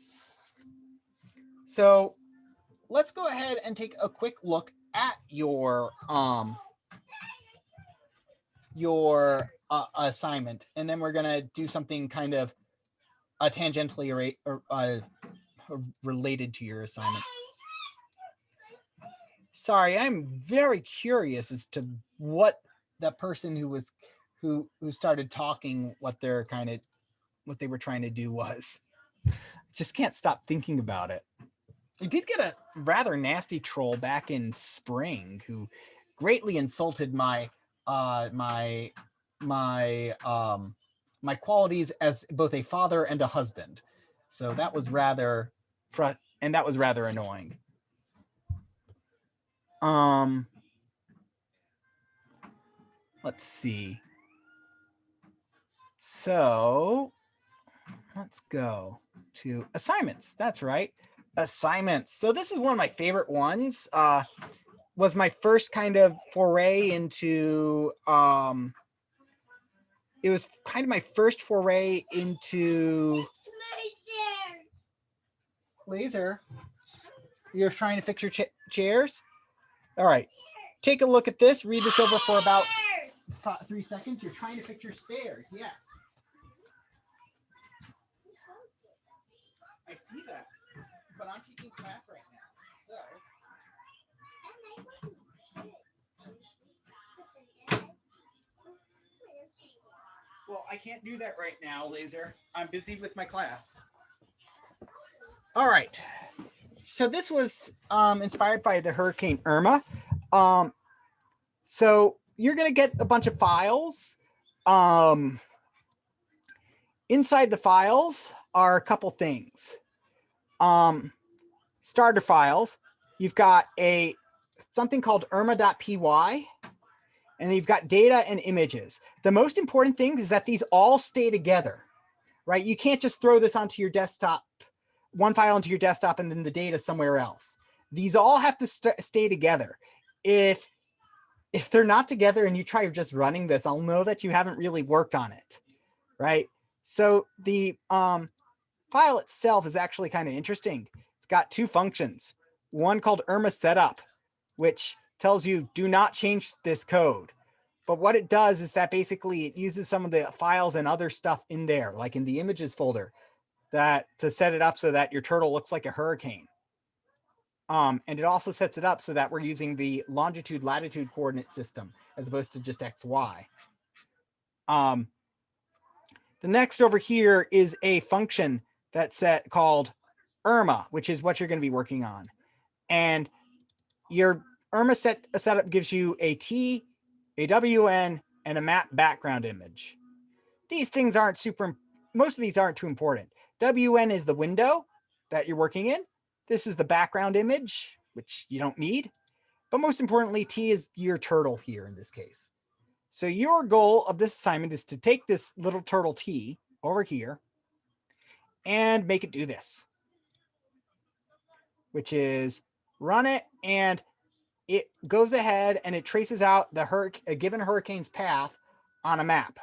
So let's go ahead and take a quick look at your assignment, and then we're gonna do something kind of tangentially related to your assignment. Sorry, I'm very curious as to what that person who started talking, what they were trying to do was. Just can't stop thinking about it. I did get a rather nasty troll back in spring who greatly insulted my qualities as both a father and a husband. So that was rather annoying. Let's see. So let's go to assignments. That's right. Assignments. So this is one of my favorite ones. Was my first kind of foray into it was kind of my first foray into laser. You're trying to fix your chairs? All right. Take a look at this. Read this over for about 3 seconds. You're trying to fix your stairs. Yes. I see that. But I'm teaching class right now. So well, I can't do that right now, Laser. I'm busy with my class. All right. So this was inspired by the Hurricane Irma. So you're going to get a bunch of files. Inside the files are a couple things. Starter files. You've got something called irma.py, and you've got data and images. The most important thing is that these all stay together, right? You can't just throw this onto your desktop, one file onto your desktop and then the data somewhere else. These all have to stay together. If they're not together and you try just running this, I'll know that you haven't really worked on it, right? So the file itself is actually kind of interesting. It's got two functions. One called Irma Setup, which tells you do not change this code. But what it does is that basically it uses some of the files and other stuff in there, like in the images folder, to set it up so that your turtle looks like a hurricane. And it also sets it up so that we're using the longitude latitude coordinate system as opposed to just XY. The next over here is a function that's called Irma, which is what you're going to be working on. And your Irma setup gives you a T, a WN, and a map background image. These things aren't most of these aren't too important. WN is the window that you're working in. This is the background image, which you don't need. But most importantly, T is your turtle here in this case. So your goal of this assignment is to take this little turtle T over here and make it do this. which is run it, and it goes ahead and it traces out a given hurricane's path on a map.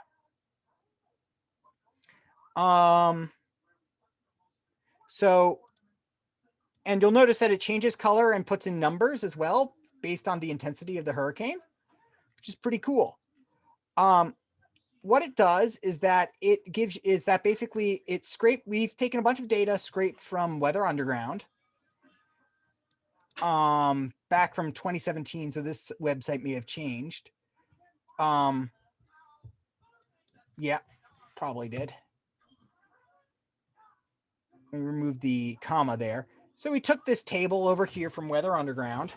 So, and you'll notice that it changes color and puts in numbers as well based on the intensity of the hurricane, which is pretty cool. What it does is that basically we've taken a bunch of data scraped from Weather Underground, back from 2017. So this website may have changed. Yeah, probably did. We removed the comma there. So we took this table over here from Weather Underground.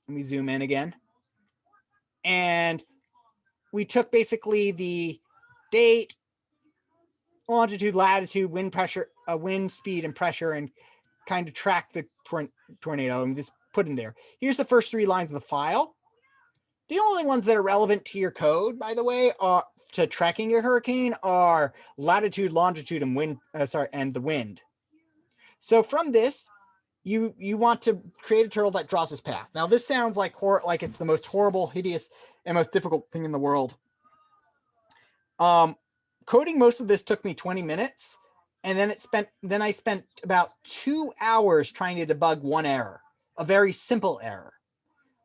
Let me zoom in again. And we took basically the date, longitude, latitude, wind pressure, wind speed and pressure, and kind of track the tornado and just put in there. Here's the first 3 lines of the file. The only ones that are relevant to your code, by the way, are to tracking your hurricane are latitude, longitude, and wind. And the wind. So from this, you want to create a turtle that draws this path. Now this sounds like it's the most horrible, hideous, and most difficult thing in the world. Coding most of this took me 20 minutes, and then I spent about 2 hours trying to debug one error, a very simple error,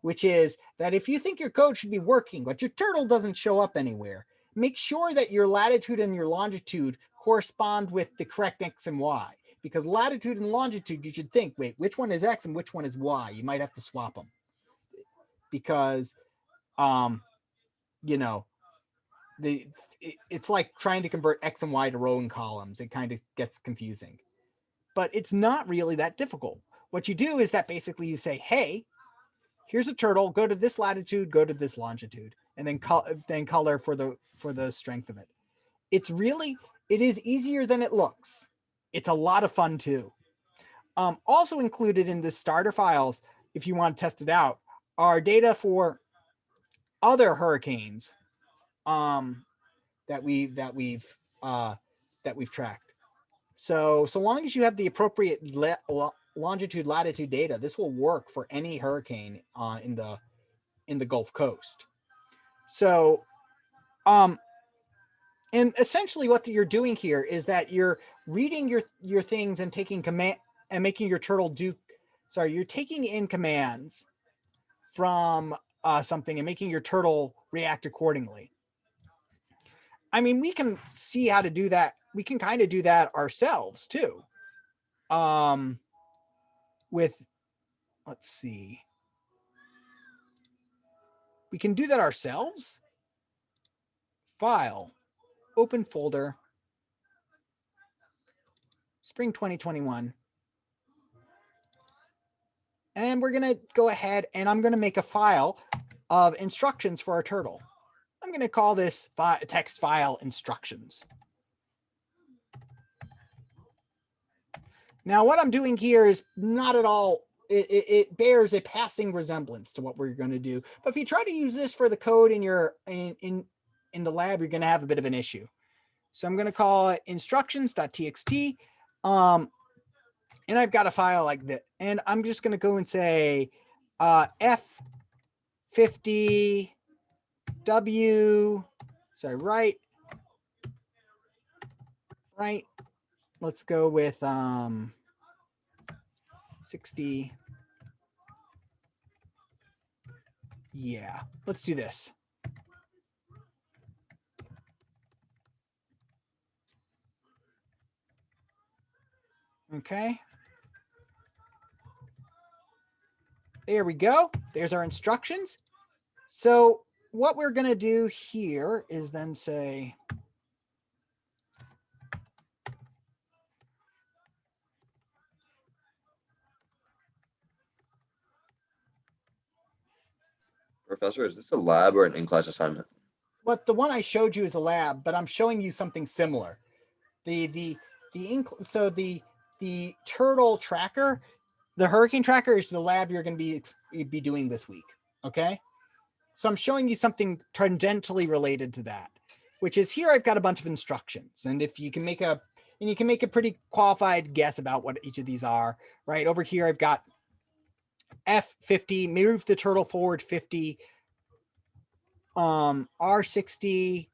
which is that if you think your code should be working, but your turtle doesn't show up anywhere, make sure that your latitude and your longitude correspond with the correct X and Y. Because latitude and longitude, you should think, wait, which one is X and which one is Y? You might have to swap them. Because, it's like trying to convert X and Y to row and columns. It kind of gets confusing. But it's not really that difficult. What you do is that basically you say, hey, here's a turtle, go to this latitude, go to this longitude, and then color for the strength of it. It is easier than it looks. It's a lot of fun too. Also included in the starter files, if you want to test it out, are data for other hurricanes that we've tracked. So long as you have the appropriate longitude, latitude data, this will work for any hurricane in the Gulf Coast. So, and essentially what you're doing here is that you're reading your things and taking command and making your turtle do. Sorry, you're taking in commands from something and making your turtle react accordingly. I mean, we can see how to do that. We can kind of do that ourselves too. Let's see. We can do that ourselves. File, open folder, spring 2021. And we're going to go ahead and I'm going to make a file of instructions for our turtle. I'm going to call this text file instructions. Now, what I'm doing here is not at all, it bears a passing resemblance to what we're going to do. But if you try to use this for the code in the lab, you're going to have a bit of an issue. So I'm going to call it instructions.txt. And I've got a file like that. And I'm just going to go and say F50W, sorry, right. Let's go with 60. Yeah, let's do this. Okay. There we go. There's our instructions. So what we're going to do here is then say, Professor, is this a lab or an in-class assignment? What the one I showed you is a lab, but I'm showing you something similar. The turtle tracker, the hurricane tracker is the lab you're going to be doing this week. Okay. So I'm showing you something tangentially related to that, which is here I've got a bunch of instructions. And if you can make and you can make a pretty qualified guess about what each of these are. Right over here, I've got F50, move the turtle forward 50, R60,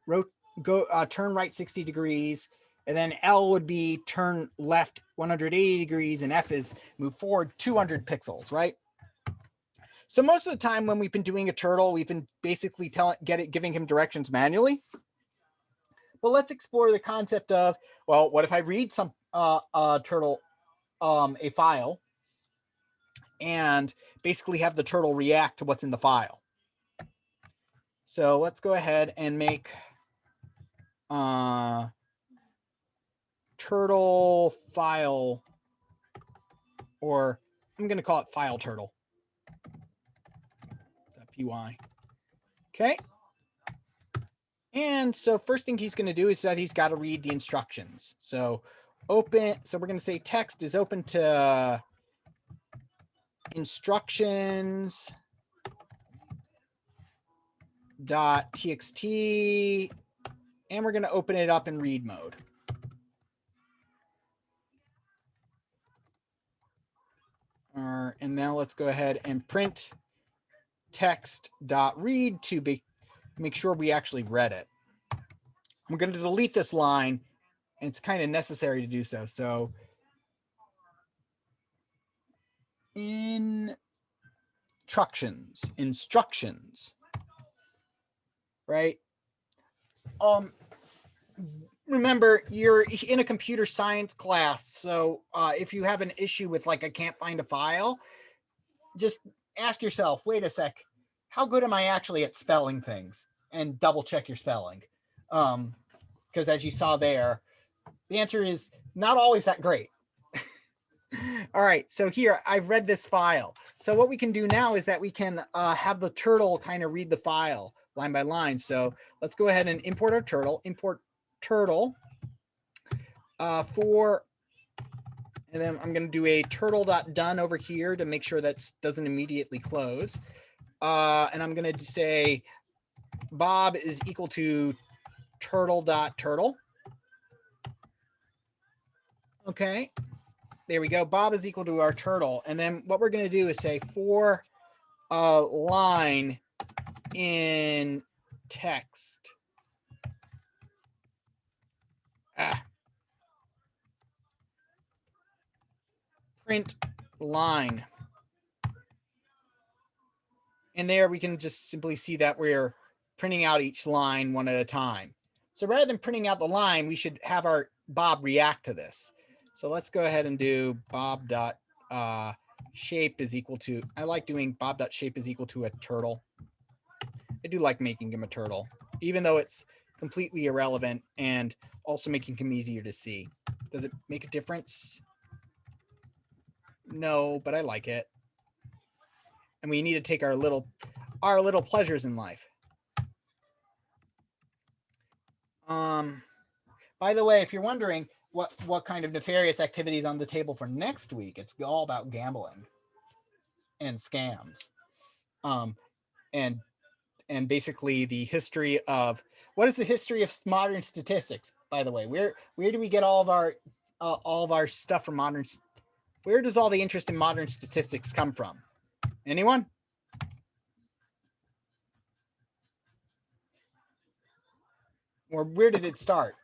turn right 60 degrees, and then L would be turn left 180 degrees, and F is move forward 200 pixels, right? So most of the time when we've been doing a turtle, we've been basically giving him directions manually. But let's explore the concept of, well, what if I read some turtle a file and basically have the turtle react to what's in the file. So let's go ahead and make turtle file, or I'm going to call it file turtle. .py. Okay. And so first thing he's going to do is that he's got to read the instructions. So open. So we're going to say text is open to instructions .txt, and we're going to open it up in read mode. And now let's go ahead and print text.read to make sure we actually read it. I'm going to delete this line, and it's kind of necessary to do so. So instructions, right? Remember, you're in a computer science class, so if you have an issue with like I can't find a file, just ask yourself, wait a sec, how good am I actually at spelling things? And double check your spelling. Because as you saw there, the answer is not always that great. All right, so here I've read this file. So what we can do now is that we can have the turtle kind of read the file line by line. So let's go ahead and import our turtle, import turtle and then I'm going to do a turtle.done over here to make sure that doesn't immediately close. And I'm going to say Bob is equal to turtle.turtle. Okay, there we go. Bob is equal to our turtle. And then what we're going to do is say for line in text. Print line. And there we can just simply see that we're printing out each line one at a time. So rather than printing out the line, we should have our Bob react to this. So let's go ahead and do Bob.shape is equal to, I like doing Bob.shape is equal to a turtle. I do like making him a turtle, even though it's completely irrelevant and also making him easier to see. Does it make a difference? No, but I like it. And we need to take our little pleasures in life. By the way, if you're wondering what kind of nefarious activities on the table for next week, it's all about gambling and scams. And basically the history of, what is the history of modern statistics, by the way? Where do we get all of our stuff from modern? Where does all the interest in modern statistics come from? Anyone? Or where did it start?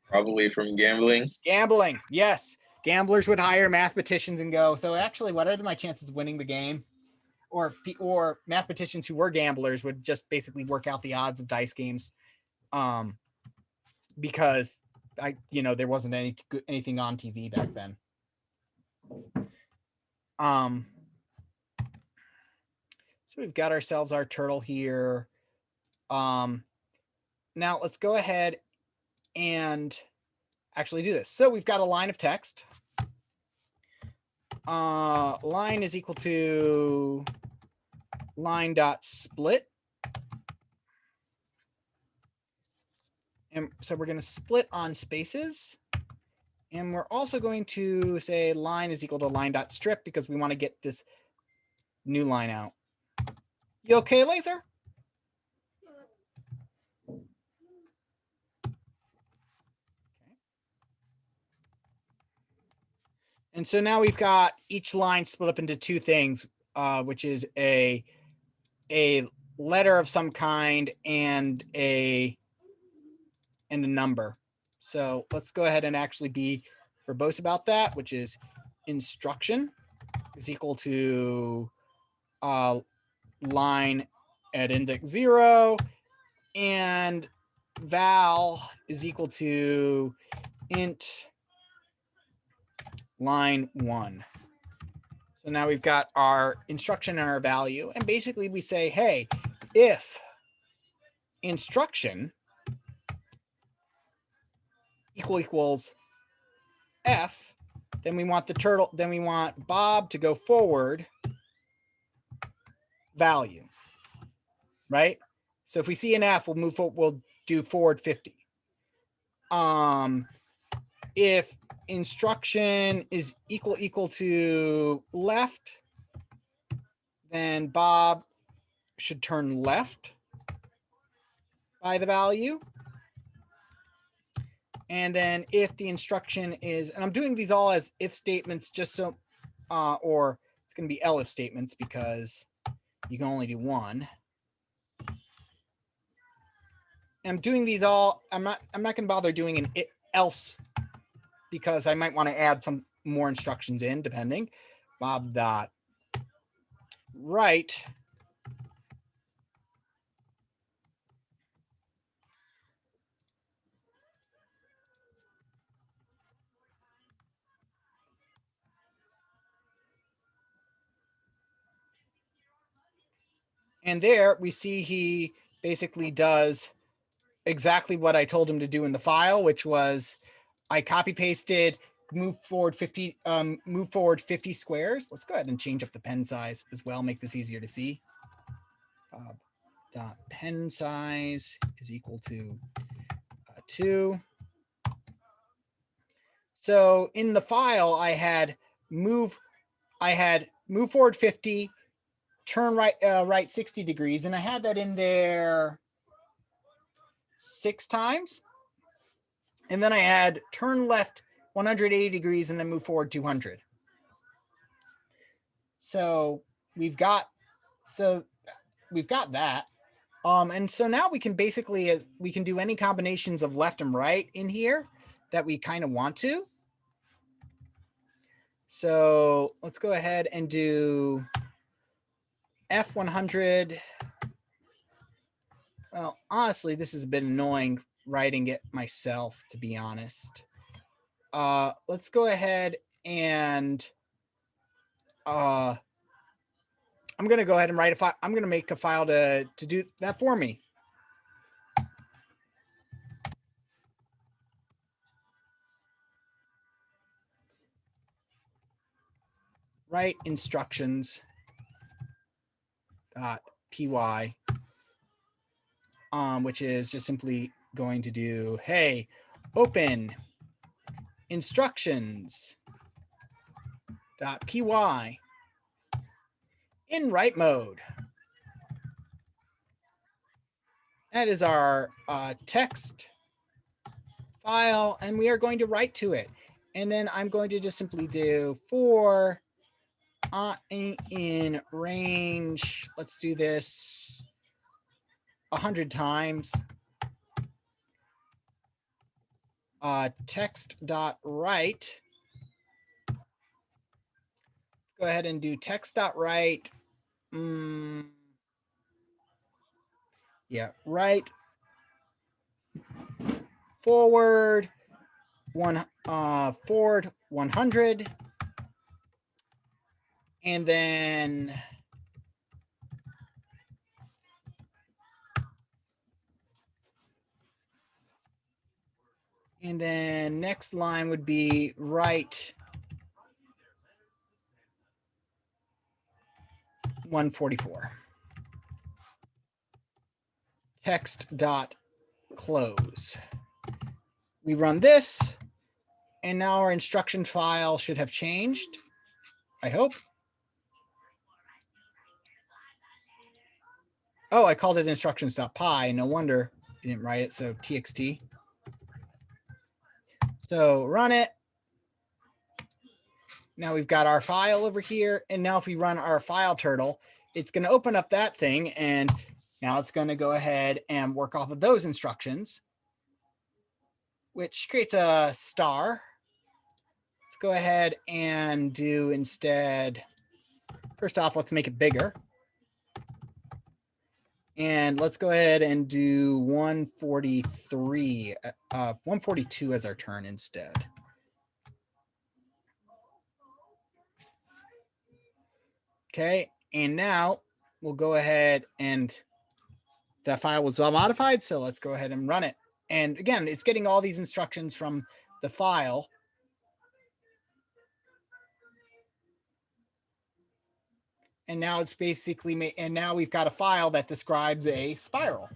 Probably from gambling. Gambling, yes. Gamblers would hire mathematicians and go, so actually, what are my chances of winning the game? Or mathematicians who were gamblers would just basically work out the odds of dice games, because there wasn't anything on TV back then. So we've got ourselves our turtle here. Now let's go ahead and actually do this. So we've got a line of text. Line is equal to line.split. And so we're going to split on spaces. And we're also going to say line is equal to line.strip because we want to get this new line out. You okay, Laser? And so now we've got each line split up into two things, which is a letter of some kind and a number. So let's go ahead and actually be verbose about that, which is instruction is equal to line at index 0, and val is equal to int line 1. So now we've got our instruction and our value, and basically we say, hey, if instruction equals f, then we want Bob to go forward value, right? So if we see an F, we'll move forward, we'll do forward 50. If instruction is equal to left, then Bob should turn left by the value. And then if the instruction is, and I'm doing these all as if statements just so, or it's going to be else statements because you can only do one. I'm doing these all, I'm not going to bother doing an else because I might want to add some more instructions in depending. Bob dot write and there we see he basically does exactly what I told him to do in the file, which was I copy pasted move forward 50 squares. Let's go ahead and change up the pen size as well, make this easier to see. Dot pen size is equal to 2. So in the file I had move forward 50, turn right 60 degrees, and I had that in there 6 times. And then I had turn left 180 degrees and then move forward 200. So we've got that. And so now we can basically, we can do any combinations of left and right in here that we kind of want to. So let's go ahead and do F100. Well, honestly, this has been annoying writing it myself, to be honest. Let's go ahead and I'm going to go ahead and write a file. I'm going to make a file to do that for me. Write instructions .py, which is just simply going to do, hey, open instructions .py in write mode. That is our text file, and we are going to write to it. And then I'm going to just simply do for in range, let's do this 100 times. Text.write. Go ahead and do text.write. Yeah, write forward 100, and then next line would be write 144. Text dot close. We run this, and now our instruction file should have changed, I hope. Oh, I called it instructions.py. No wonder you didn't write it, so txt. So run it. Now we've got our file over here. And now if we run our file turtle, it's going to open up that thing. And now it's going to go ahead and work off of those instructions, which creates a star. Let's go ahead and do instead, first off, let's make it bigger. And let's go ahead and do 143, 142 as our turn instead. Okay, and now we'll go ahead and that file was well modified. So let's go ahead and run it. And again, it's getting all these instructions from the file. And now it's basically, and now we've got a file that describes a spiral.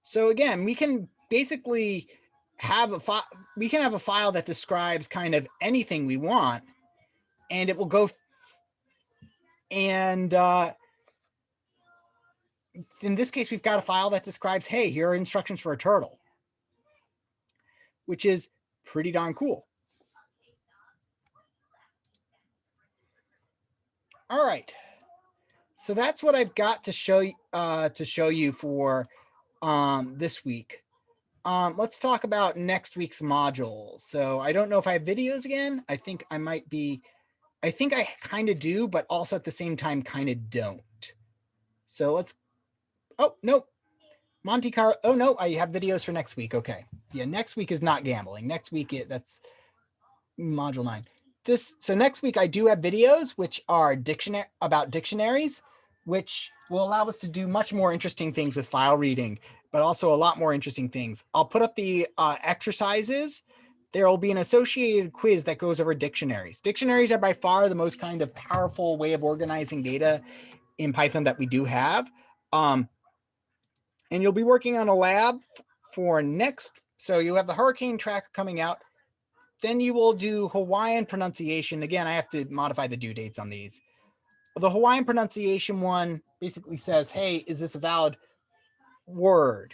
So again, we can basically have a file. We can have a file that describes kind of anything we want, and it will go. And in this case, we've got a file that describes, hey, here are instructions for a turtle, which is pretty darn cool. All right, so that's what I've got to show you for this week. Let's talk about next week's module. So I don't know if I have videos again. I think I might be. I think I kind of do, but also at the same time kind of don't. So let's. Oh no, Monte Carlo. Oh no, I have videos for next week. Okay, yeah, next week is not gambling. Next week that's module 9. So next week I do have videos which are about dictionaries, which will allow us to do much more interesting things with file reading, but also a lot more interesting things. I'll put up the exercises. There will be an associated quiz that goes over dictionaries. Dictionaries are by far the most kind of powerful way of organizing data in Python that we do have. And you'll be working on a lab for next. So you have the hurricane tracker coming out. Then you will do Hawaiian pronunciation. Again, I have to modify the due dates on these. The Hawaiian pronunciation one basically says, hey, is this a valid word?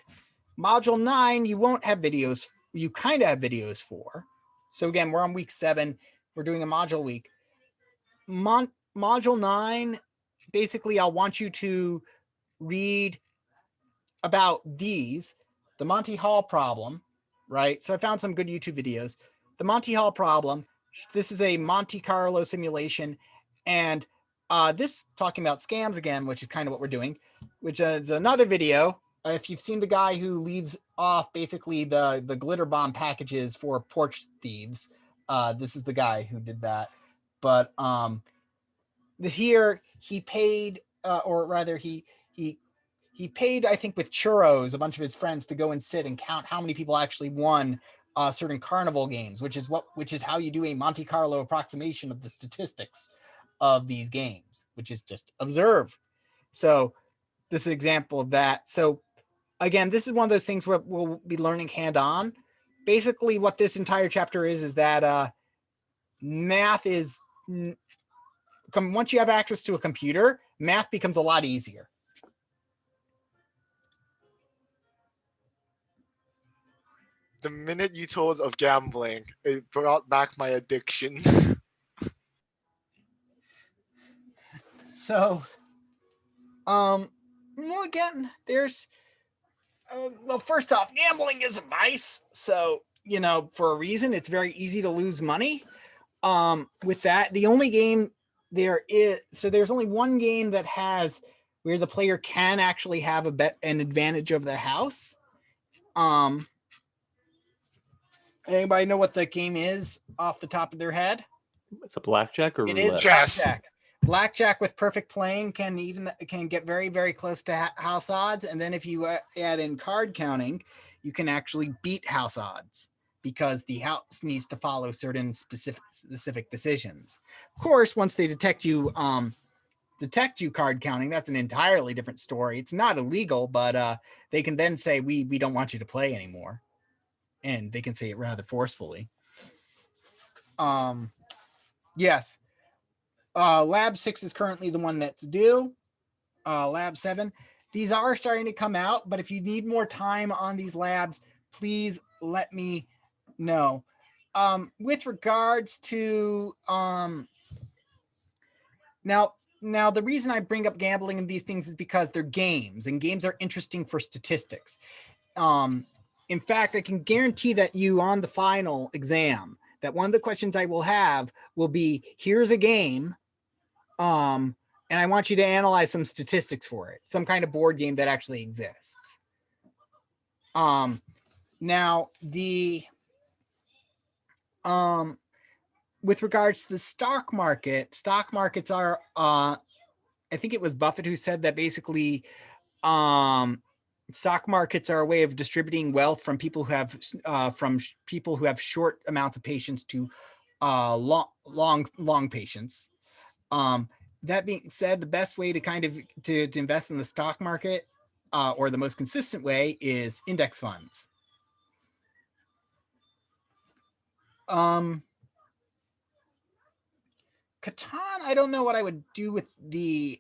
Module 9, you won't have videos. You kind of have videos for. So again, we're on week 7. We're doing a module week. Module 9, basically, I'll want you to read about these. The Monty Hall problem, right? So I found some good YouTube videos. The Monty Hall problem. This is a Monte Carlo simulation. And this talking about scams again, which is kind of what we're doing, which is another video. If you've seen the guy who leaves off basically the glitter bomb packages for porch thieves, this is the guy who did that. But here he paid, or rather he paid, I think, with churros, a bunch of his friends to go and sit and count how many people actually won certain carnival games, which is how you do a Monte Carlo approximation of the statistics of these games, which is just observe. So this is an example of that. So again, this is one of those things where we'll be learning hand-on. Basically, what this entire chapter is that math is, once you have access to a computer, math becomes a lot easier. The minute you told of gambling, it brought back my addiction. So, well, again, there's, well, first off, gambling is a vice. So, for a reason, it's very easy to lose money. With that, the only game there's only one game that has where the player can actually have an advantage of the house. Anybody know what the game is off the top of their head? It's a blackjack or It roulette? is blackjack. Blackjack with perfect playing can get very, very close to house odds. And then if you add in card counting, you can actually beat house odds because the house needs to follow certain specific decisions. Of course, once they detect you card counting, that's an entirely different story. It's not illegal, but they can then say, we don't want you to play anymore. And they can say it rather forcefully. Yes. Lab 6 is currently the one that's due. Lab 7. These are starting to come out, but if you need more time on these labs, please let me No. With regards to now the reason I bring up gambling and these things is because they're games, and games are interesting for statistics. In fact, I can guarantee that you on the final exam, that one of the questions I will have will be, here's a game, and I want you to analyze some statistics for it, some kind of board game that actually exists. Now the with regards to the stock markets are I think it was Buffett who said that basically stock markets are a way of distributing wealth from people who have short amounts of patience to long patience. That being said, the best way to kind of to invest in the stock market, or the most consistent way, is index funds. Catan, I don't know what I would do with the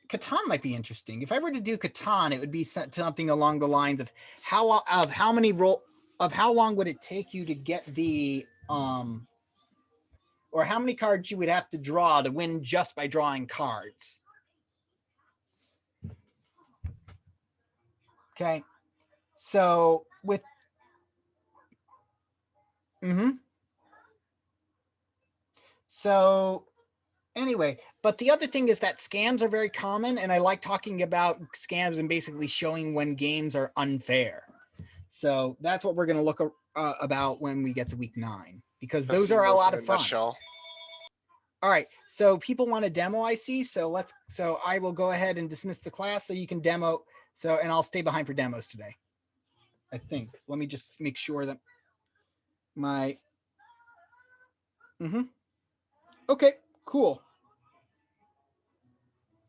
Catan might be interesting. If I were to do Catan, it would be something along the lines of how long would it take you to get the or how many cards you would have to draw to win just by drawing cards. Okay. So with so anyway, but the other thing is that scams are very common, and I like talking about scams and basically showing when games are unfair. So that's what we're going to look about when we get to week 9, because those are a lot of fun. All right, so people want a demo, I see. So I will go ahead and dismiss the class so you can demo. So, and I'll stay behind for demos today, I think. Let me just make sure that my, okay, cool.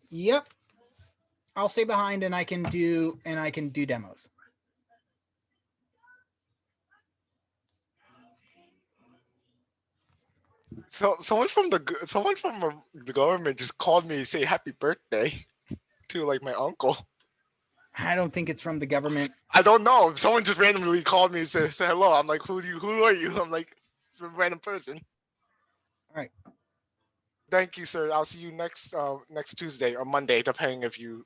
Yep. I'll stay behind and I can do demos. So someone from the government just called me to say happy birthday to like my uncle. I don't think it's from the government. I don't know. Someone just randomly called me and said hello. I'm like, who are you? I'm like, it's a random person. All right. Thank you, sir. I'll see you next Tuesday or Monday, depending if you